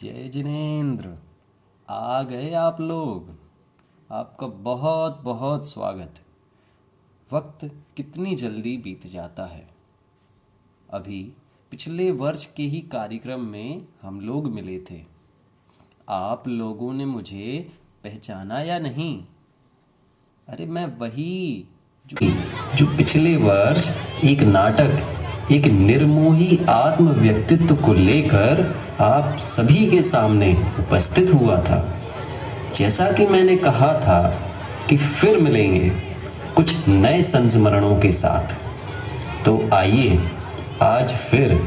जय जिनेंद्र। आ गए आप लोग। आपका बहुत बहुत स्वागत। वक्त कितनी जल्दी बीत जाता है। अभी पिछले वर्ष के ही कार्यक्रम में हम लोग मिले थे। आप लोगों ने मुझे पहचाना या नहीं? अरे मैं वही जो पिछले वर्ष एक नाटक, एक निर्मोही आत्म व्यक्तित्व को लेकर आप सभी के सामने उपस्थित हुआ था। जैसा कि मैंने कहा था कि फिर मिलेंगे कुछ नए संस्मरणों के साथ। तो आइए आज फिर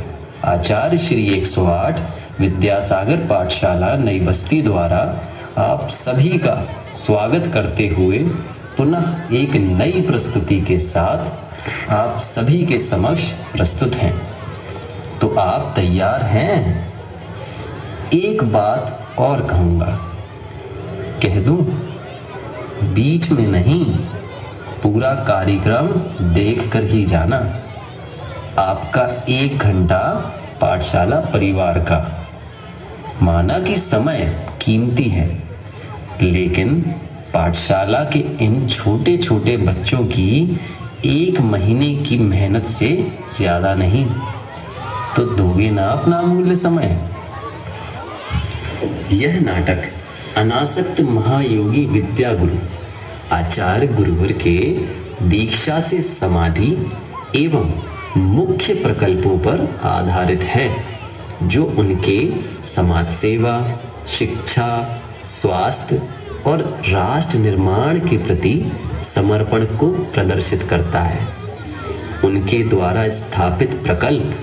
आचार्य श्री 108 विद्यासागर पाठशाला नई बस्ती द्वारा आप सभी का स्वागत करते हुए पुनः एक नई प्रस्तुति के साथ आप सभी के समक्ष प्रस्तुत हैं। तो आप तैयार हैं? एक बात और कहूँगा, कह दूं? बीच में नहीं, पूरा कार्यक्रम देख कर ही जाना। आपका 1 घंटा पाठशाला परिवार का। माना कि समय कीमती है, लेकिन पाठशाला के इन छोटे छोटे बच्चों की 1 महीने की मेहनत से ज्यादा नहीं। तो दोगे ना अपना अमूल्य समय? यह नाटक अनासक्त महायोगी विद्या गुरु आचार्य गुरुवर के दीक्षा से समाधि एवं मुख्य प्रकल्पों पर आधारित है, जो उनके समाज सेवा, शिक्षा, स्वास्थ्य और राष्ट्र निर्माण के प्रति समर्पण को प्रदर्शित करता है। उनके द्वारा स्थापित प्रकल्प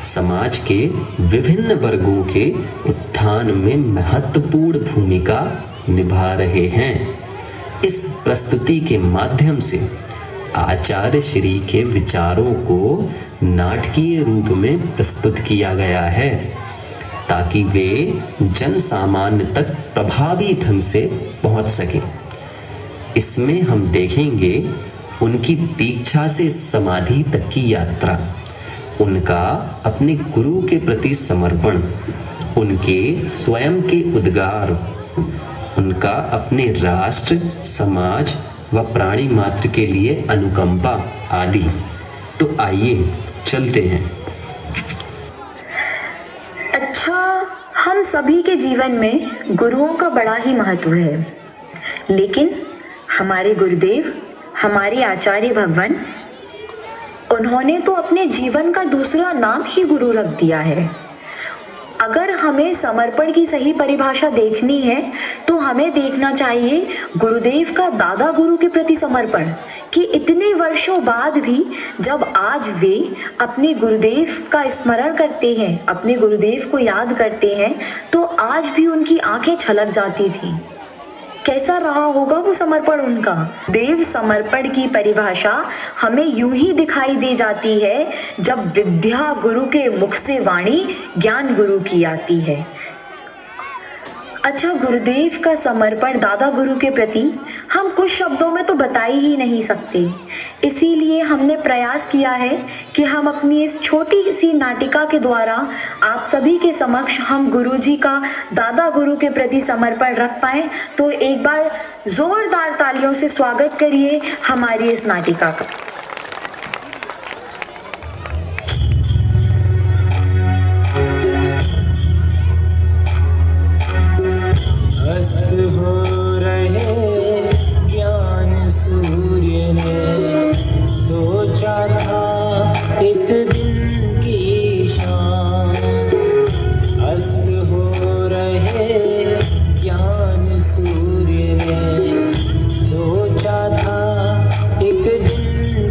समाज के विभिन्न वर्गों के उत्थान में महत्वपूर्ण भूमिका निभा रहे हैं। इस प्रस्तुति के माध्यम से आचार्य श्री के विचारों को नाटकीय रूप में प्रस्तुत किया गया है, ताकि वे जन सामान्य तक प्रभावी ढंग से पहुंच सके। इसमें हम देखेंगे उनकी दीक्षा से समाधि तक की यात्रा, उनका अपने गुरु के प्रति समर्पण, उनके स्वयं के उद्गार, उनका अपने राष्ट्र, समाज व प्राणी मात्र के लिए अनुकंपा आदि। तो आइए चलते हैं। अच्छा, हम सभी के जीवन में गुरुओं का बड़ा ही महत्व है, लेकिन हमारे गुरुदेव, हमारे आचार्य भगवान, उन्होंने तो अपने जीवन का दूसरा नाम ही गुरु रख दिया है। अगर हमें समर्पण की सही परिभाषा देखनी है तो हमें देखना चाहिए गुरुदेव का दादा गुरु के प्रति समर्पण, कि इतने वर्षों बाद भी जब आज वे अपने गुरुदेव का स्मरण करते हैं, अपने गुरुदेव को याद करते हैं, तो आज भी उनकी आंखें छलक जाती थी। कैसा रहा होगा वो समर्पण उनका। देव समर्पण की परिभाषा हमें यूं ही दिखाई दे जाती है जब विद्या गुरु के मुख से वाणी ज्ञान गुरु की आती है। अच्छा, गुरुदेव का समर्पण दादा गुरु के प्रति हम कुछ शब्दों में तो बता ही नहीं सकते। इसीलिए हमने प्रयास किया है कि हम अपनी इस छोटी सी नाटिका के द्वारा आप सभी के समक्ष हम गुरुजी का दादा गुरु के प्रति समर्पण रख पाएं। तो एक बार जोरदार तालियों से स्वागत करिए हमारी इस नाटिका का। अस्त हो रहे ज्ञान सूर्य ने सोचा था एक दिन की शाम। अस्त हो रहे ज्ञान सूर्य ने सोचा था एक दिन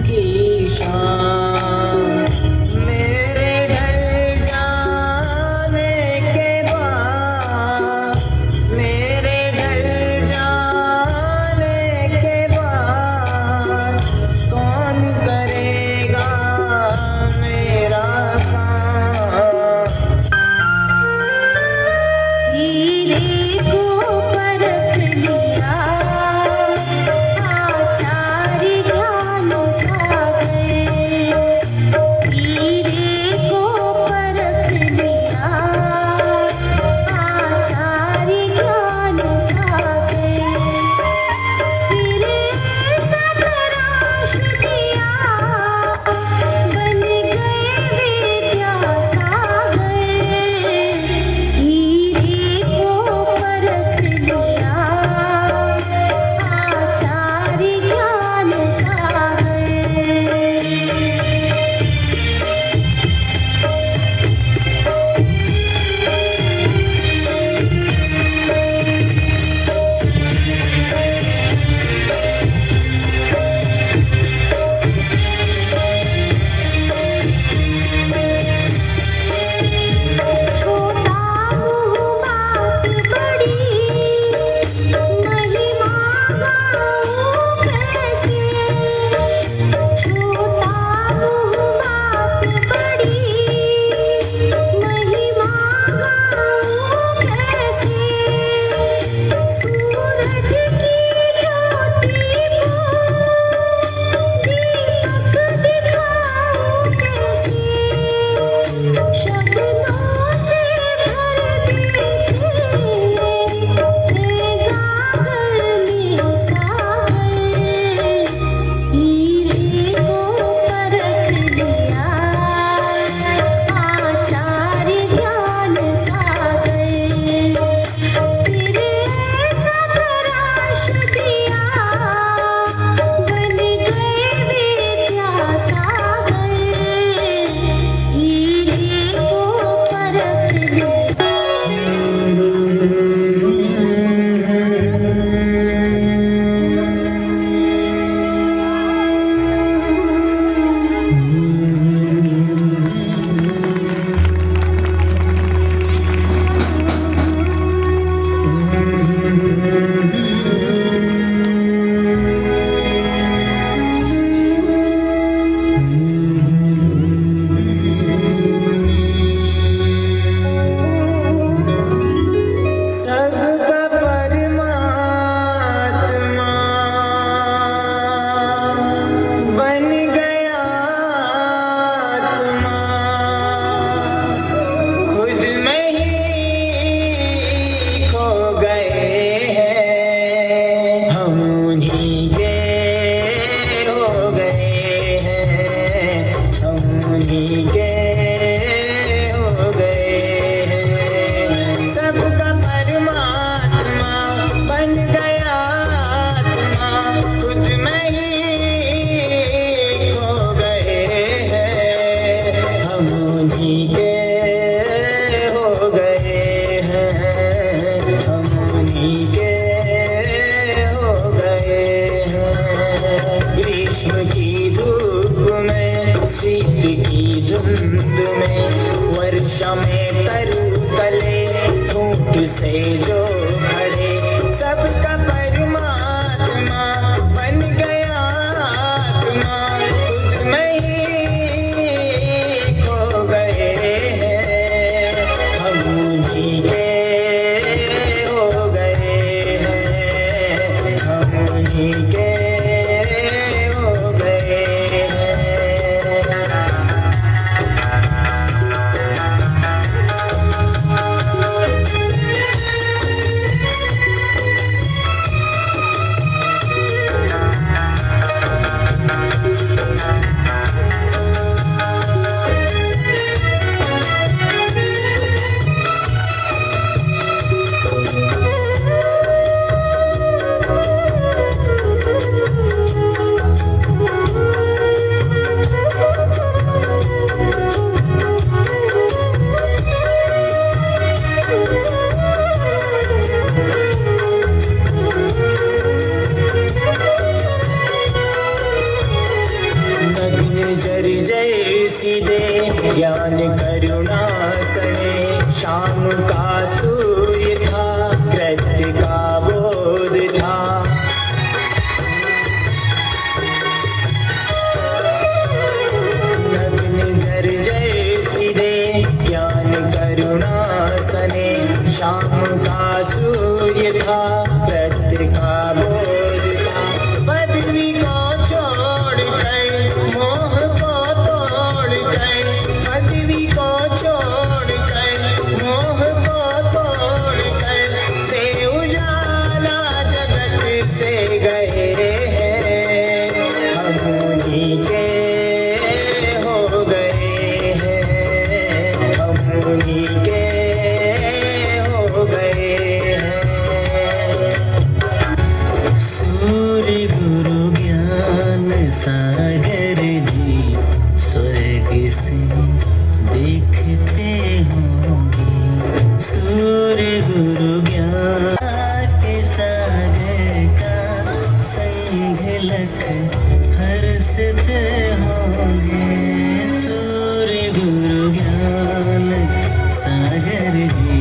से जो खड़े सबका परमात्मा बन गया आत्मा खुद में ही खो गए हैं हम उन्हीं के हो गए हैं हम उन्हीं के हो गए हैं। सीधे ज्ञान करुणा सने शाम का सूर्य था कृत्य का बोध था नग्न जर्जर सीधे ज्ञान करुणा सने शाम का सूर्य था कृत्य का बोध था पदवी को छोड़ कर मोह सागर जी स्वर्ग से देखते होंगे सूर्य गुरु ज्ञान के सागर का संग लख हर्षते होंगे सूर्य गुरु ज्ञान सागर जी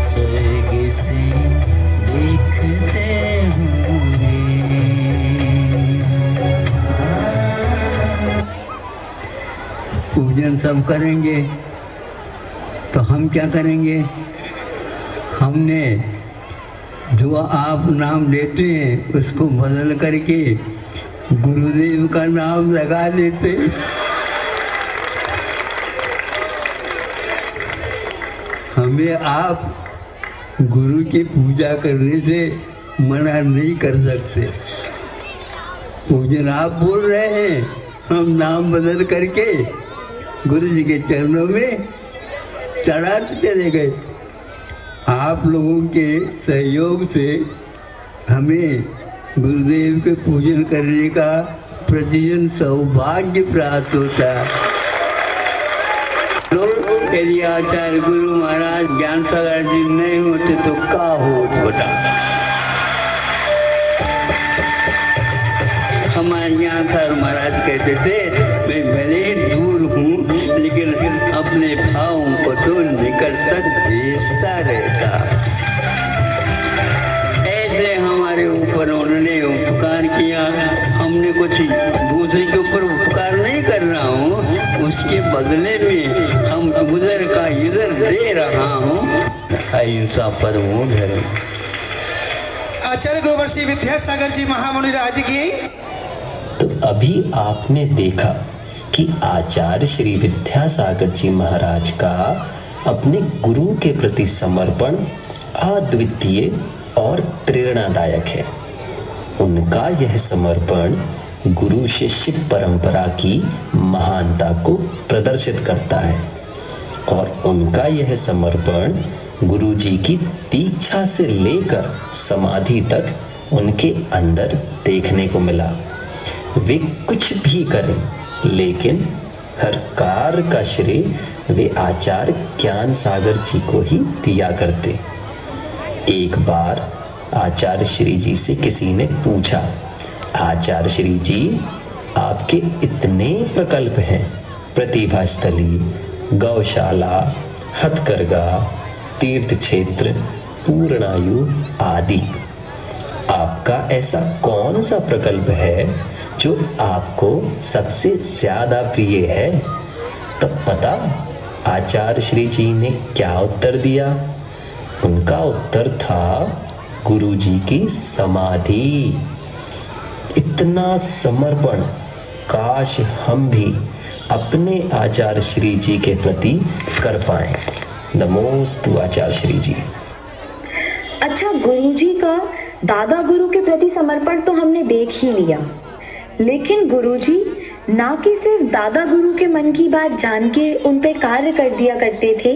स्वर्ग से देखते होंगे। पूजन सब करेंगे तो हम क्या करेंगे? हमने जो आप नाम लेते हैं उसको बदल करके गुरुदेव का नाम लगा देते। हमें आप गुरु की पूजा करने से मना नहीं कर सकते। पूजन आप बोल रहे हैं, हम नाम बदल करके गुरु जी के चरणों में चढ़ाते चले गए। आप लोगों के सहयोग से हमें गुरुदेव के पूजन करने का प्रतिदिन सौभाग्य प्राप्त होता है। यदि आचार्य गुरु महाराज ज्ञान सागर जी नहीं होते तो क्या होता बेटा। हमारे यहाँ सर महाराज कहते थे, मैं भले ही दूर हूँ लेकिन अपने भावों को तो निकट तक भेजता रहता। ऐसे हमारे ऊपर उन्होंने उपकार किया। हमने कुछ दूसरे के ऊपर उपकार नहीं कर रहा हूँ, उसके बदले में हम उधर का इधर दे रहा हूँ। अहिंसा परमो धर्म। आचार्य गुरुवर्षी विद्यासागर जी महामुनि राज की। तो अभी आपने देखा कि आचार्य श्री विद्यासागर जी महाराज का अपने गुरु के प्रति समर्पण अद्वितीय और प्रेरणादायक है। उनका यह समर्पण गुरु शिष्य परंपरा की महानता को प्रदर्शित करता है और उनका यह समर्पण गुरु जी की दीक्षा से लेकर समाधि तक उनके अंदर देखने को मिला। वे कुछ भी करें लेकिन हर कार्य का श्रेय वे आचार्य ज्ञान सागर जी को ही दिया करते। एक बार आचार्य श्री जी से किसी ने पूछा, आचार्य श्री जी आपके इतने प्रकल्प हैं, प्रतिभा स्थली, गौशाला, हथकरघा, तीर्थ क्षेत्र, पूर्णायु आदि, आपका ऐसा कौन सा प्रकल्प है जो आपको सबसे ज्यादा प्रिय है? तब पता आचार्य श्री जी ने क्या उत्तर दिया? उनका उत्तर था गुरु जी की समाधि। इतना समर्पण काश हम भी अपने आचार्य श्री जी के प्रति कर पाए। नमोस्तु आचार्य श्री जी। अच्छा, गुरुजी का दादा गुरु के प्रति समर्पण तो हमने देख ही लिया, लेकिन गुरुजी ना कि सिर्फ दादा गुरु के मन की बात जान के उन पे कार्य कर दिया करते थे,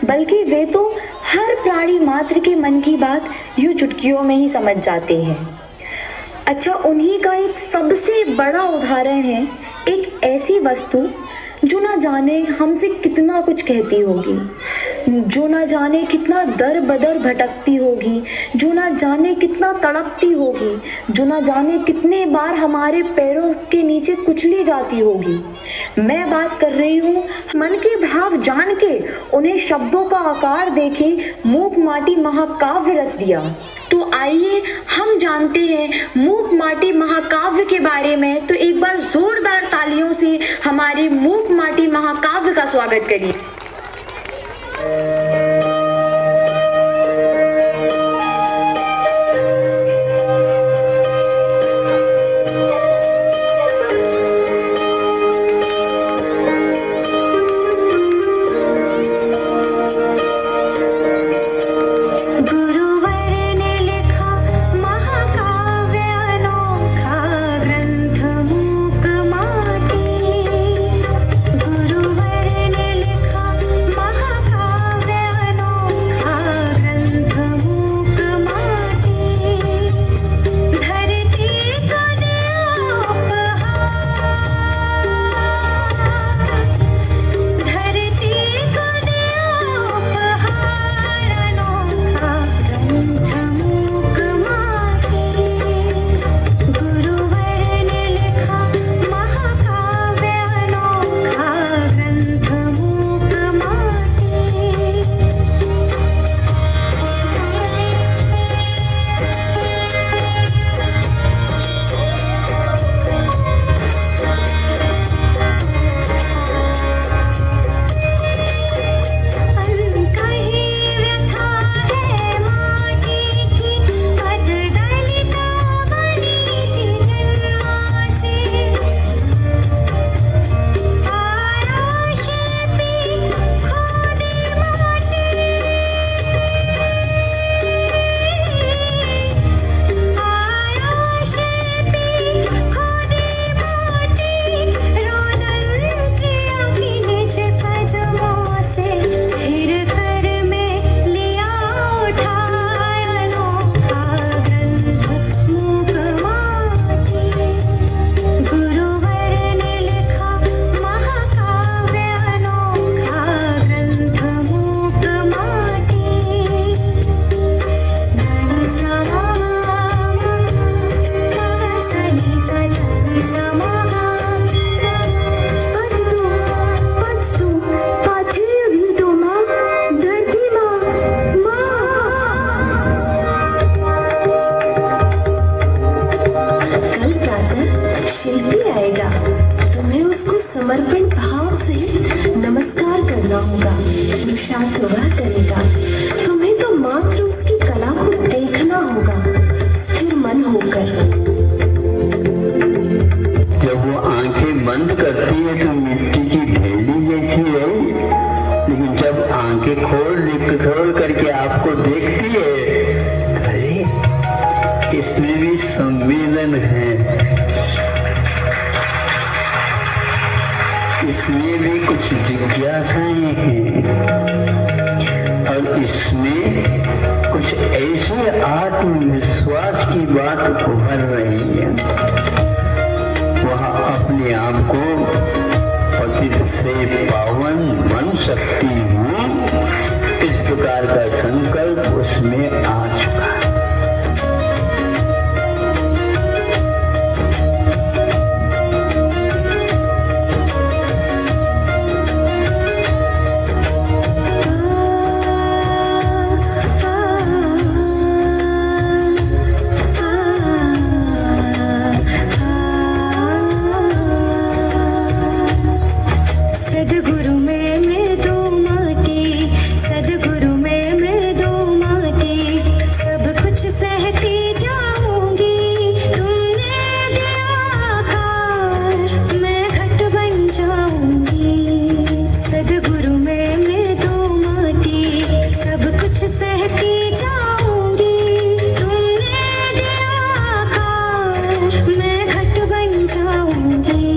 बल्कि वे तो हर प्राणी मात्र के मन की बात यूं चुटकियों में ही समझ जाते हैं। अच्छा, उन्हीं का एक सबसे बड़ा उदाहरण है एक ऐसी वस्तु जो ना जाने हमसे कितना कुछ कहती होगी, जो ना जाने कितना दर बदर भटकती होगी, जो ना जाने कितना तड़पती होगी, जो ना जाने कितने बार हमारे पैरों के नीचे कुचली जाती होगी। मैं बात कर रही हूँ मन के भाव जान के उन्हें शब्दों का आकार देके मूक माटी महाकाव्य रच दिया। तो आइए हम जानते हैं मूक माटी महाकाव्य के बारे में। तो एक बार जोरदार तालियों से हमारे मूक माटी महाकाव्य का स्वागत करिए। गुरुवर ने लिखा समर्पण भाव से नमस्कार करना होगा, पुरुषार्थ वह करेगा। तुम्हें तो मात्र उसकी कला को देखना होगा, स्थिर मन होकर। जब वो आंखें बंद करती है तो मिट्टी की ढेली जैसी है, लेकिन जब आंखें खोल करके आपको देखती है, अरे इसमें भी संवेदन है, इसमें भी कुछ जिज्ञासाएं हैं, और इसमें कुछ ऐसे आत्मविश्वास की बात उभर रही है। वह अपने आप को पतित से पावन बन सकती हूँ, इस प्रकार का संकल्प उसमें आ चुका है। सदगुरु में मृदु माटी, सदगुरु में मृदु माटी, सब कुछ सहती जाऊंगी। तुमने दिया आकार, मैं घट बन जाऊंगी। सदगुरु में मृदु माटी, सब कुछ सहती जाऊंगी। तुमने दिया आकार, मैं घट बन जाऊंगी।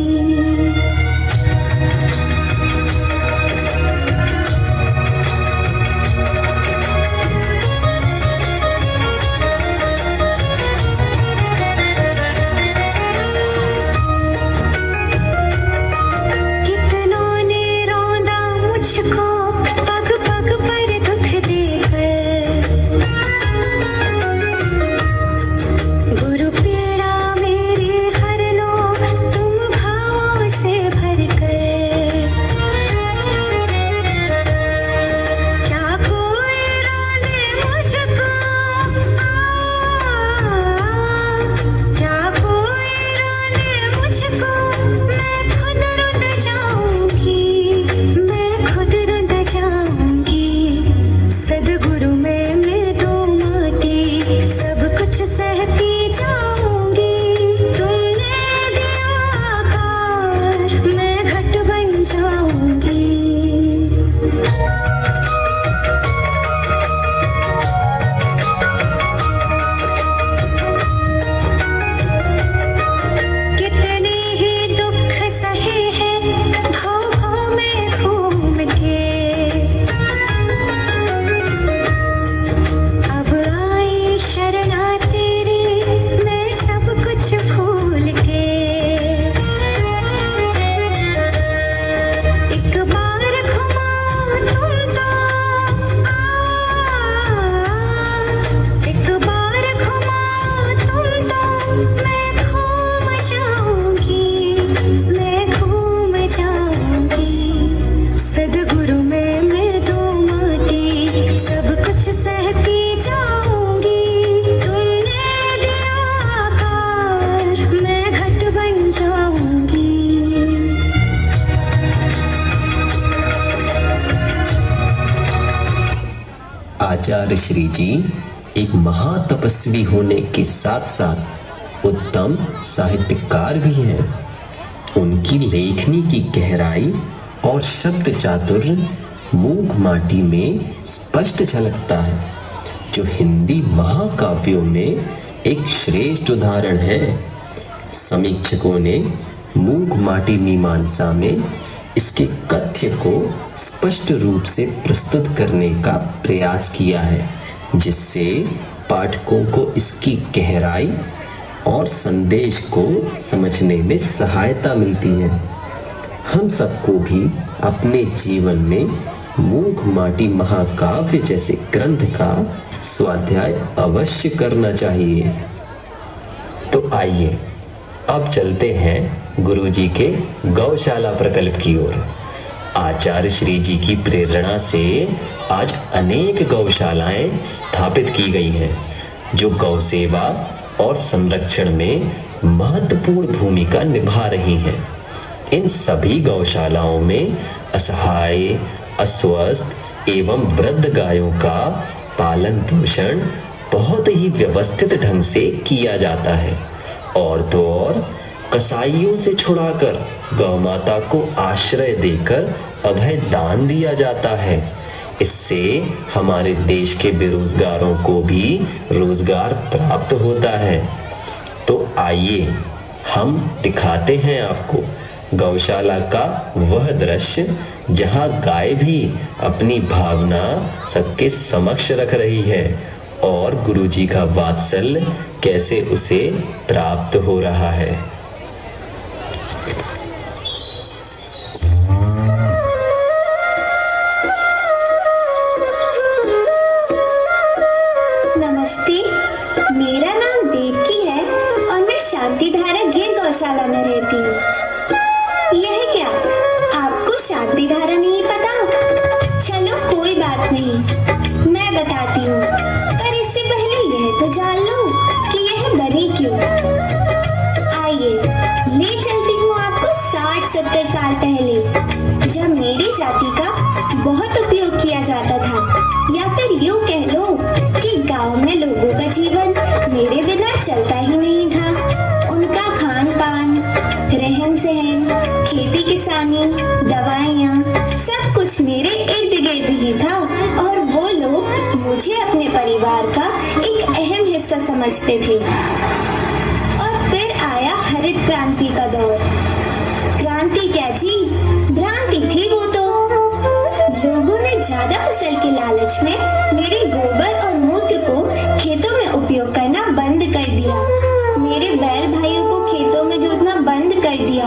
कितनों ने रौंदा मुझको पग पग पर दुख देकर, गुरु पीड़ा मेरी हर लो तुम भावों से भरकर। क्या कोई रौंदे मुझको, क्या कोई रौंदे मुझको, मैं खुद रुंध जाऊंगी, मैं खुद रुंध जाऊंगी। सदगुरु में मृदु माटी, सब कुछ सहती जाऊंगी। तुमने दिया आकार, मैं घट बन जाऊंगी। कितने ही दुख सहे हैं भाव भाव में घूम के, अब आई शरणा तेरी मैं सब कुछ भूल के। एक बार घुमाओ तुम तो, एक बार घुमाओ तुम तो, मैं घूम जाऊंगी, मैं घूम जाऊंगी। सदगुरु में मृदु माटी, सब कुछ सहती जाऊंगी। तुमने दिया आकार, मैं घट बन जाऊंगी। आचार्य श्री जी एक महातपस्वी होने के साथ साथ उत्तम साहित्यकार भी हैं। उनकी लेखनी की गहराई और शब्द चातुर्य मूक माटी में स्पष्ट झलकता है, जो हिंदी महाकाव्यों में एक श्रेष्ठ उदाहरण है। समीक्षकों ने मूक माटी मीमांसा में इसके कथ्य को स्पष्ट रूप से प्रस्तुत करने का प्रयास किया है, जिससे पाठकों को इसकी गहराई और संदेश को समझने में सहायता मिलती है। हम सबको भी अपने जीवन में मूक माटी महाकाव्य जैसे ग्रंथ का स्वाध्याय अवश्य करना चाहिए। तो आइए अब चलते हैं गुरु जी के गौशाला प्रकल्प की ओर। आचार्य श्री जी की प्रेरणा से आज अनेक गौशालाएं स्थापित की गई हैं, जो गौ सेवा और संरक्षण में महत्वपूर्ण भूमिका निभा रही हैं। इन सभी गौशालाओं में असहाय, अस्वस्थ एवं वृद्ध गायों का पालन पोषण बहुत ही व्यवस्थित ढंग से किया जाता है। और तो और कसाईयों से छुड़ाकर गौ माता को आश्रय देकर अभय दान दिया जाता है। इससे हमारे देश के बेरोजगारों को भी रोजगार प्राप्त होता है। तो आइए हम दिखाते हैं आपको गौशाला का वह दृश्य जहां गाय भी अपनी भावना सबके समक्ष रख रही है और गुरुजी का वात्सल्य कैसे उसे प्राप्त हो रहा है। नमस्ते, मेरा नाम देवकी है और मैं शांतिधारा गिर गौशाला में रहती हूँ। यह क्या, आपको शांतिधारा नहीं पता? चलो कोई बात नहीं, मैं बताती हूँ, पर इससे पहले यह तो जान लो कि यह बनी क्यों। आइए ले चलती हूँ आपको 60-70 साल पहले, जब मेरी जाति का बहुत उपयोग किया जाता था, या फिर यूँ कह लो कि गांव में लोगों का जीवन मेरे बिना चलता ही नहीं था। उनका खान पान, रहन सहन, खेती किसानी, दवाइयाँ, सब कुछ मेरे इर्द गिर्द ही था और वो लोग मुझे अपने परिवार का एक अहम हिस्सा समझते थे। और फिर आया हरित क्रांति का दौर। क्रांति क्या जी, भ्रांति थी वो तो। लोगों ने ज्यादा फसल के लालच में मेरे गोबर और मूत्र को खेतों में उपयोग करना बंद कर दिया। मेरे बैल भाइयों को खेतों में जोतना बंद कर दिया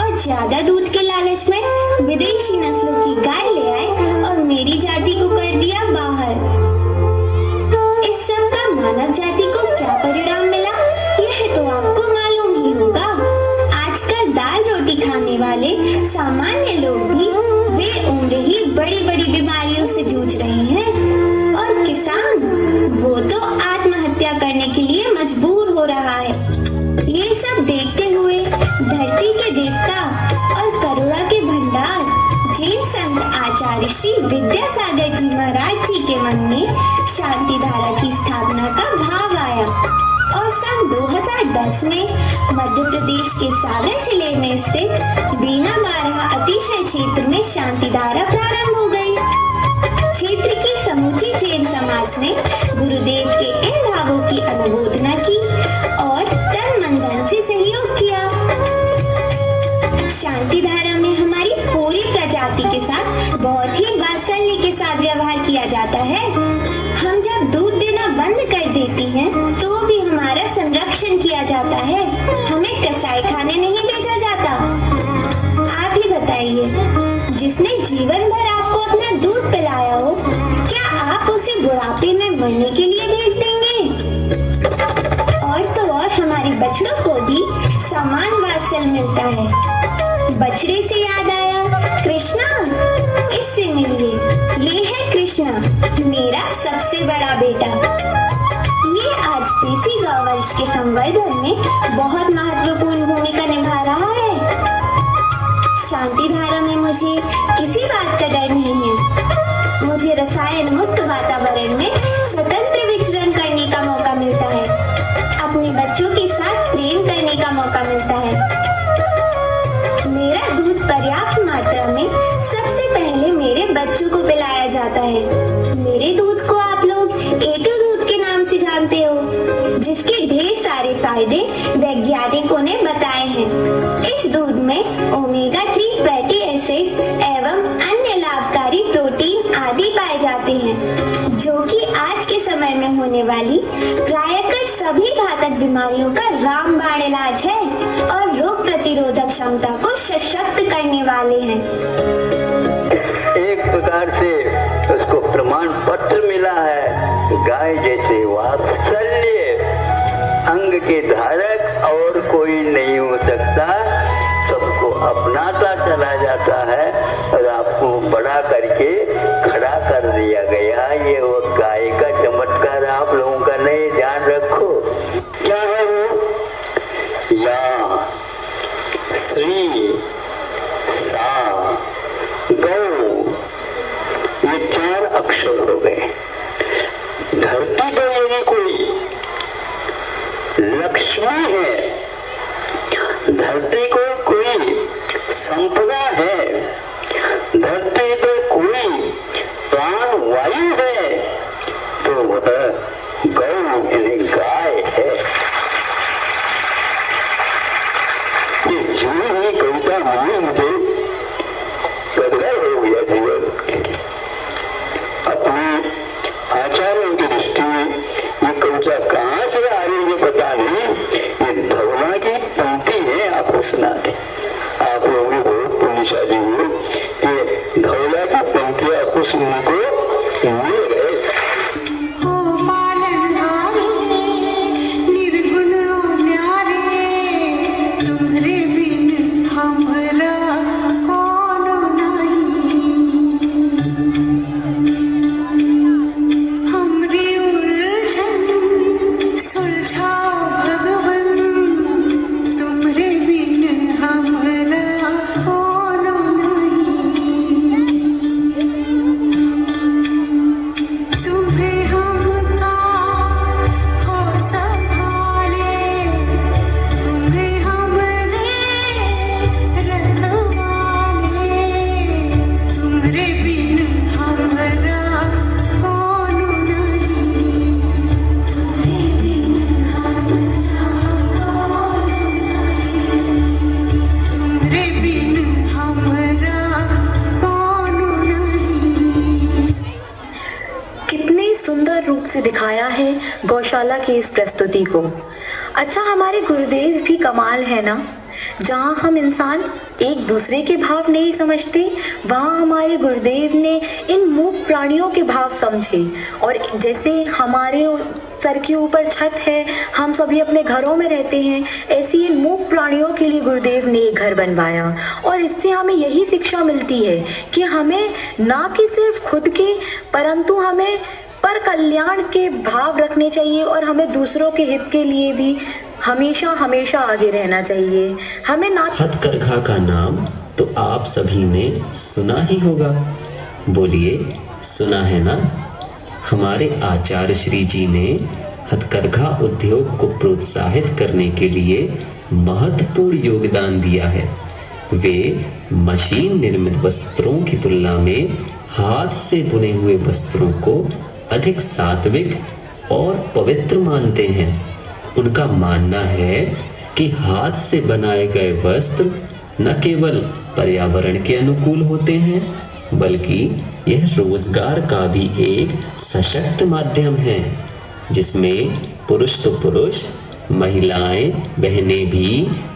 और ज्यादा दूध के लालच में विदेशी नस्लों की गाय ले आए और मेरी जाति को कर दिया बाहर। इस सब का मानव जाति को क्या परिणाम मिला, यह तो आपको मालूम ही होगा। आजकल दाल रोटी खाने वाले सामान्य लोग भी बेउम्र ही बड़ी बड़ी बीमारियों से जूझ रहे हैं और किसान वो तो आत्महत्या करने के लिए मजबूर हो रहा है। ये सब देखते हुए धरती के देवता और करुणा के भंडार जैन संत आचार्य श्री विद्यासागर जी महाराज जी के मन में शांतिधारा की स्थापना का भाव आया और सन 2010 में मध्य प्रदेश के सागर जिले में स्थित बीना बारह अतिशय क्षेत्र में शांतिधारा प्रारंभ हो गई। क्षेत्र की समूची जैन समाज ने गुरुदेव के इन भावों की अनुमोदना की और तन मन धन से सहयोग किया। शांतिधारा में हमारी पूरी प्रजाति के साथ बहुत ही वात्सल्य के साथ व्यवहार किया जाता है। हम जब दूध देना बंद कर देती हैं, तो भी हमारा संरक्षण किया जाता है। हमें कसाई खाने नहीं भेजा जाता। आप ही बताइए, जिसने जीवन भर आपको अपना दूध पिलाया हो, क्या आप उसे बुढ़ापे में मरने के लिए भेज देंगे? और तो और हमारे बछड़ों को भी समान वात्सल्य मिलता है। बछड़े से याद आया, कृष्णा, इससे मिलिए। ये है कृष्णा, मेरा सबसे बड़ा बेटा। ये आज देसी गौवंश के संवर्धन में बहुत महत्वपूर्ण भूमिका निभा रहा है। शांतिधारा में मुझे किसी बात का डर नहीं है। मुझे रसायन मुक्त वातावरण में स्वतंत्र विचरण करने का मौका मिलता है। अपने बच्चों के साथ प्रेम करने का मौका मिलता है। मेरा दूध पर्याप्त मात्रा में सबसे पहले मेरे बच्चों को पिलाया जाता है। मेरे दूध को आप लोग A2 दूध के नाम से जानते हो, जिसके ढेर सारे फायदे वैज्ञानिकों ने बताए हैं। इस दूध में ओमेगा 3 फैटी एसिड एवं अन्य लाभकारी प्रोटीन आदि पाए जाते हैं, जो कि आज के समय में होने वाली प्रायः सभी घातक बीमारियों का रामबाण इलाज है और रोग प्रतिरोधक क्षमता को सशक्त करने वाले हैं। एक प्रकार से उसको प्रमाण पत्र मिला है। गाय जैसे वात्सल्य अंग के धारक और कोई नहीं हो सकता। सबको अपनाता चला जाता है और आपको बड़ा करके खड़ा कर दिया गया। ये वो गाय का चमत्कार आप लोगों का नहीं, ध्यान रखो। क्या है वो? या श्री धरती पर यदि कोई लक्ष्मी है, धरती को कोई संपदा है, धरती पर कोई प्राण वायु है, तो वह गौ यानी गाय है। ये जीवन ही कविता में मुझे कदर हो गया जीवन। अपने आचार्यों की दृष्टि में ये कविता कहाँ से आ रही है पता नहीं, ये धवला की पंक्ति है, आपको सुनाते। आप लोगों को बहुत पुण्यशाली हो, ये धवला की पंक्ति आपको सुनने को मिल गए। सुंदर रूप से दिखाया है गौशाला की इस प्रस्तुति को। अच्छा, हमारे गुरुदेव भी कमाल है ना। जहाँ हम इंसान एक दूसरे के भाव नहीं समझते, वहाँ हमारे गुरुदेव ने इन मूक प्राणियों के भाव समझे। और जैसे हमारे सर के ऊपर छत है, हम सभी अपने घरों में रहते हैं, ऐसी इन मूक प्राणियों के लिए गुरुदेव ने एक घर बनवाया। और इससे हमें यही शिक्षा मिलती है कि हमें ना कि सिर्फ खुद के, परंतु हमें पर कल्याण के भाव रखने चाहिए और हमें दूसरों के हित के लिए भी हमेशा हमेशा आगे रहना चाहिए। हमें ना हथकरघा का नाम तो आप सभी ने सुना ही होगा। बोलिए, सुना है ना। हमारे आचार्य श्री जी ने हथकरघा उद्योग को प्रोत्साहित करने के लिए महत्वपूर्ण योगदान दिया है। वे मशीन निर्मित वस्त्रों की तुलना में हाथ से बुने हुए वस्त्रों को अधिक सात्विक और पवित्र मानते हैं। उनका मानना है कि हाथ से बनाए गए वस्त्र न केवल पर्यावरण के अनुकूल होते हैं, बल्कि यह रोजगार का भी एक सशक्त माध्यम है, जिसमें पुरुष तो पुरुष, महिलाएं बहनें भी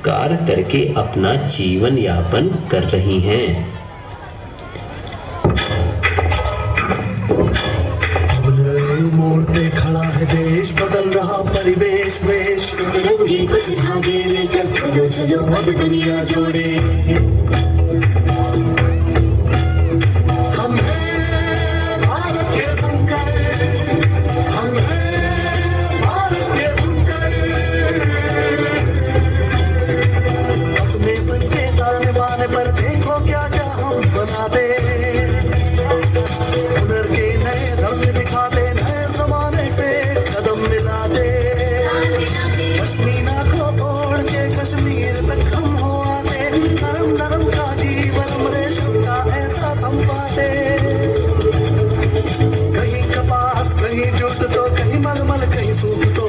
कार्य करके अपना जीवन यापन कर रही हैं। मोड़ पे खड़ा है देश, बदल रहा परिवेश, वेश रंगी कुछ धागे लेकर चलो चलो अब दुनिया जोड़े। हम हैं भारत के बुनकर, हम हैं भारत के बुनकर, अपने मन के ताने बाने पर देखो क्या क्या हम बनाते। हुनर के नए रंग दिखाते, पश्मीना को ओढ़ के कश्मीर तक हम हो आते, नरम नरम का जीवन रेशम का ऐसा संपाते। कहीं कपास कहीं जुट तो कहीं मलमल कहीं सूख तो,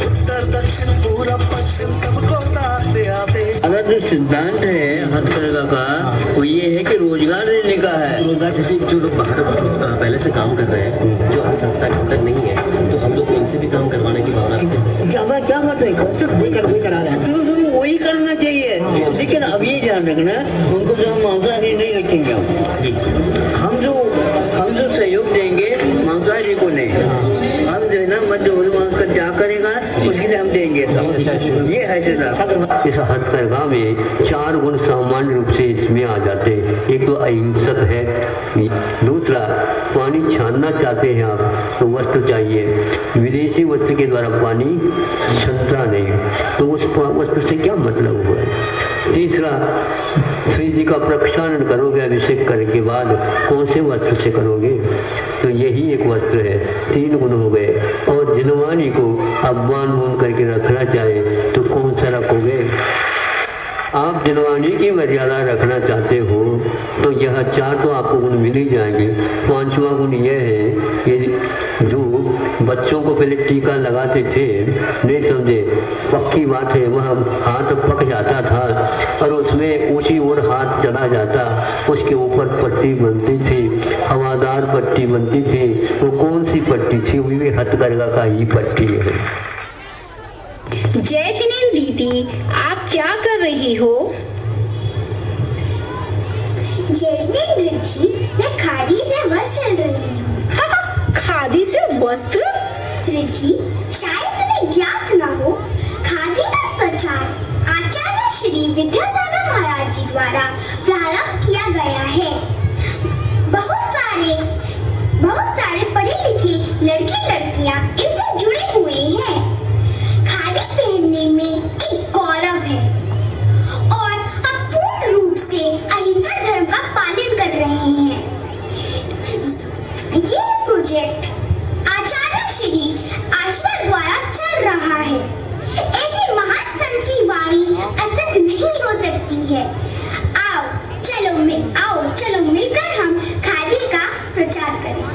उत्तर दक्षिण पूरब पश्चिम सबको साथ दे आते। अगर जो सिद्धांत है हथकरघा का, वो ये है कि रोजगार देने का है। रोजगार जैसे जो लोग बाहर पहले से काम कर रहे हैं, जो हमारी संस्था के अंदर नहीं है, तो हम लोग इनसे भी काम करवाने की भावना ज्यादा क्या बात है, वही करा रहे हैं, शुरू वही करना चाहिए। लेकिन अब ये ध्यान रखना, उनको जो हम मांसाहारी नहीं रखेंगे, हम जो सहयोग देंगे मांसाहारी को नहीं, हम जो है ना मध्य का क्या करेगा उसके लिए हम देंगे। ये है इस हथकरघा में 4 गुण सामान्य रूप से इसमें आ जाते हैं। एक तो अहिंसक है, दूसरा पानी छानना चाहते हैं आप तो वस्त्र चाहिए, विदेशी वस्त्र के द्वारा पानी छनता नहीं, तो उस वस्त्र से क्या मतलब हुआ है। तीसरा, श्री जी का प्रक्षालन करोगे अभिषेक करने के बाद, कौन से वस्त्र से करोगे? तो यही एक वस्त्र है। 3 गुण हो गए। और जिनवानी को आप बांध बूंद करके रखना चाहे तो कौन सा रखोगे? आप जिनवानी की मर्यादा रखना चाहते हो तो यह 4 तो आपको गुण मिल ही जाएंगे। 5वां गुण यह है कि जो बच्चों को पहले टीका लगाते थे, नहीं समझे, पक्की बात है, वह हाथ पक जाता था और उसमें ऊंची ओर हाथ चला जाता, उसके ऊपर पट्टी बनती थी, हवादार पट्टी बनती थी। वो कौन सी पट्टी थी? वो हथकरघा का ही पट्टी है। जय जिनेन्द्र दीदी, आप क्या कर रही हो? जय जिनेन्द्र दीदी, मैं खादी से वस्त्र सिल रही हूँ। खादी से वस्त्र? रिद्धि, शायद तुम्हें ज्ञात न हो, खादी का प्रचार आचार्य श्री विद्यासागर महाराज जी द्वारा प्रारंभ किया गया है। बहुत सारे पढ़े लिखे लड़के लड़कियां इनसे जुड़े हुए हैं। खादी पहनने में एक गौरव है और हम पूर्ण रूप से अहिंसा धर्म का पालन कर रहे हैं। ये प्रोजेक्ट आचार्य श्री आशीर्वाद द्वारा चल रहा है। ऐसे महान संत की वाणी असत्य नहीं हो सकती है। चलो मिलकर हम खादी का प्रचार करें।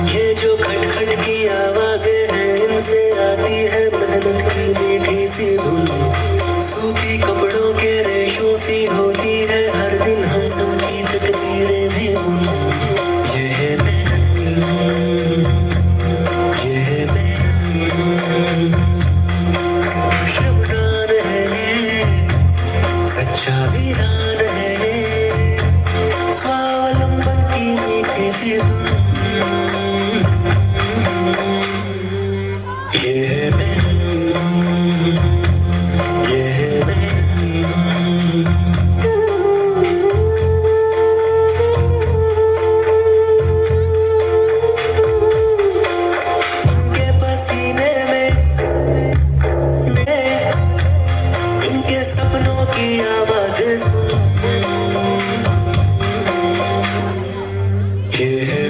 ये जो खटखट की आवाजें हैं, इनसे आती है मेहनत की मीठी सी धुन। सूती कपड़ों के रेशों सी होती है हर दिन हम सब की तकदीरें भी बुन। ये है मेहनत की धुन, ये है मेहनत की शब्दान है, सच्चा विधान है, स्वावलंबन की मीठी सी धुन। ये है इनके पसीने में इनके सपनों की आवाजें सुन। ये है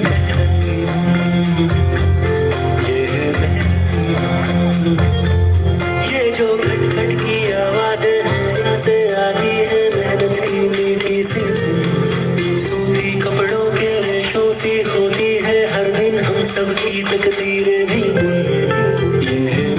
ये जो खटखट की आवाजें हैं, इनसे आती है मेहनत की मीठी सी। सूती कपड़ों के रेशों सी होती है हर दिन हम सब की तकदीरें भी बुन। ये है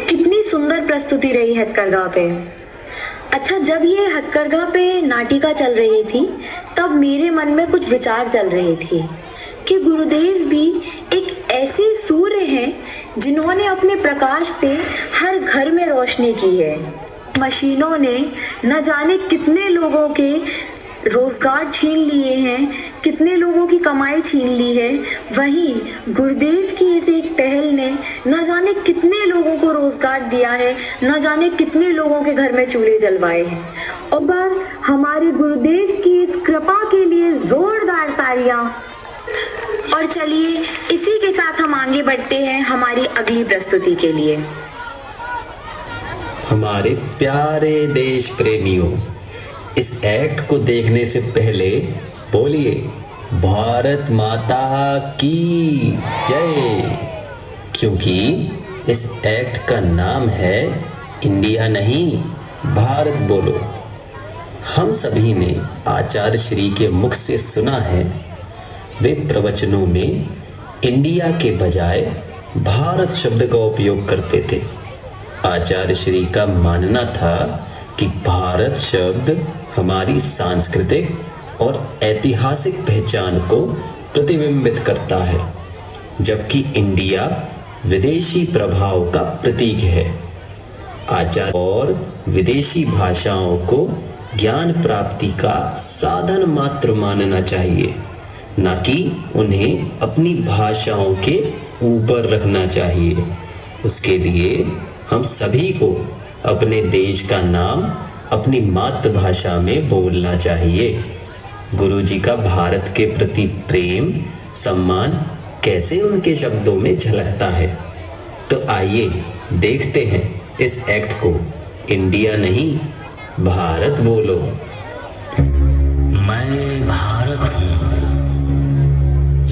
कितनी सुंदर प्रस्तुति रही हथकरघा पे। अच्छा, जब ये हथकरघा पे नाटिका चल रही थी तब मेरे मन में कुछ विचार चल रहे थे कि गुरुदेव भी एक ऐसे सूर्य हैं जिन्होंने अपने प्रकाश से हर घर में रोशनी की है। मशीनों ने न जाने कितने लोगों के रोजगार छीन लिए हैं, कितने लोगों की कमाई छीन ली है। वहीं गुरुदेव की इस एक पहल ने न जाने कितने लोगों को रोजगार दिया है, न जाने कितने लोगों के घर में चूल्हे जलवाए हैं। और बार हमारे गुरुदेव की इस कृपा के लिए जोरदार तालियां। और चलिए इसी के साथ हम आगे बढ़ते हैं हमारी अगली प्रस्तुति के लिए। हमारे प्यारे देश प्रेमियों, इस एक्ट को देखने से पहले बोलिए भारत माता की जय, क्योंकि इस एक्ट का नाम है इंडिया नहीं भारत बोलो। हम सभी ने आचार्य श्री के मुख से सुना है, वे प्रवचनों में इंडिया के बजाय भारत शब्द का उपयोग करते थे। आचार्य श्री का मानना था कि भारत शब्द हमारी सांस्कृतिक और ऐतिहासिक पहचान को प्रतिबिंबित करता है, जबकि इंडिया विदेशी प्रभाव का प्रतीक है। आचार्य और विदेशी भाषाओं को ज्ञान प्राप्ति का साधन मात्र मानना चाहिए, न कि उन्हें अपनी भाषाओं के ऊपर रखना चाहिए। उसके लिए हम सभी को अपने देश का नाम अपनी मातृभाषा में बोलना चाहिए। गुरुजी का भारत के प्रति प्रेम सम्मान कैसे उनके शब्दों में झलकता है। तो आइए देखते हैं इस एक्ट को। इंडिया नहीं, भारत बोलो। मैं भारत हूँ,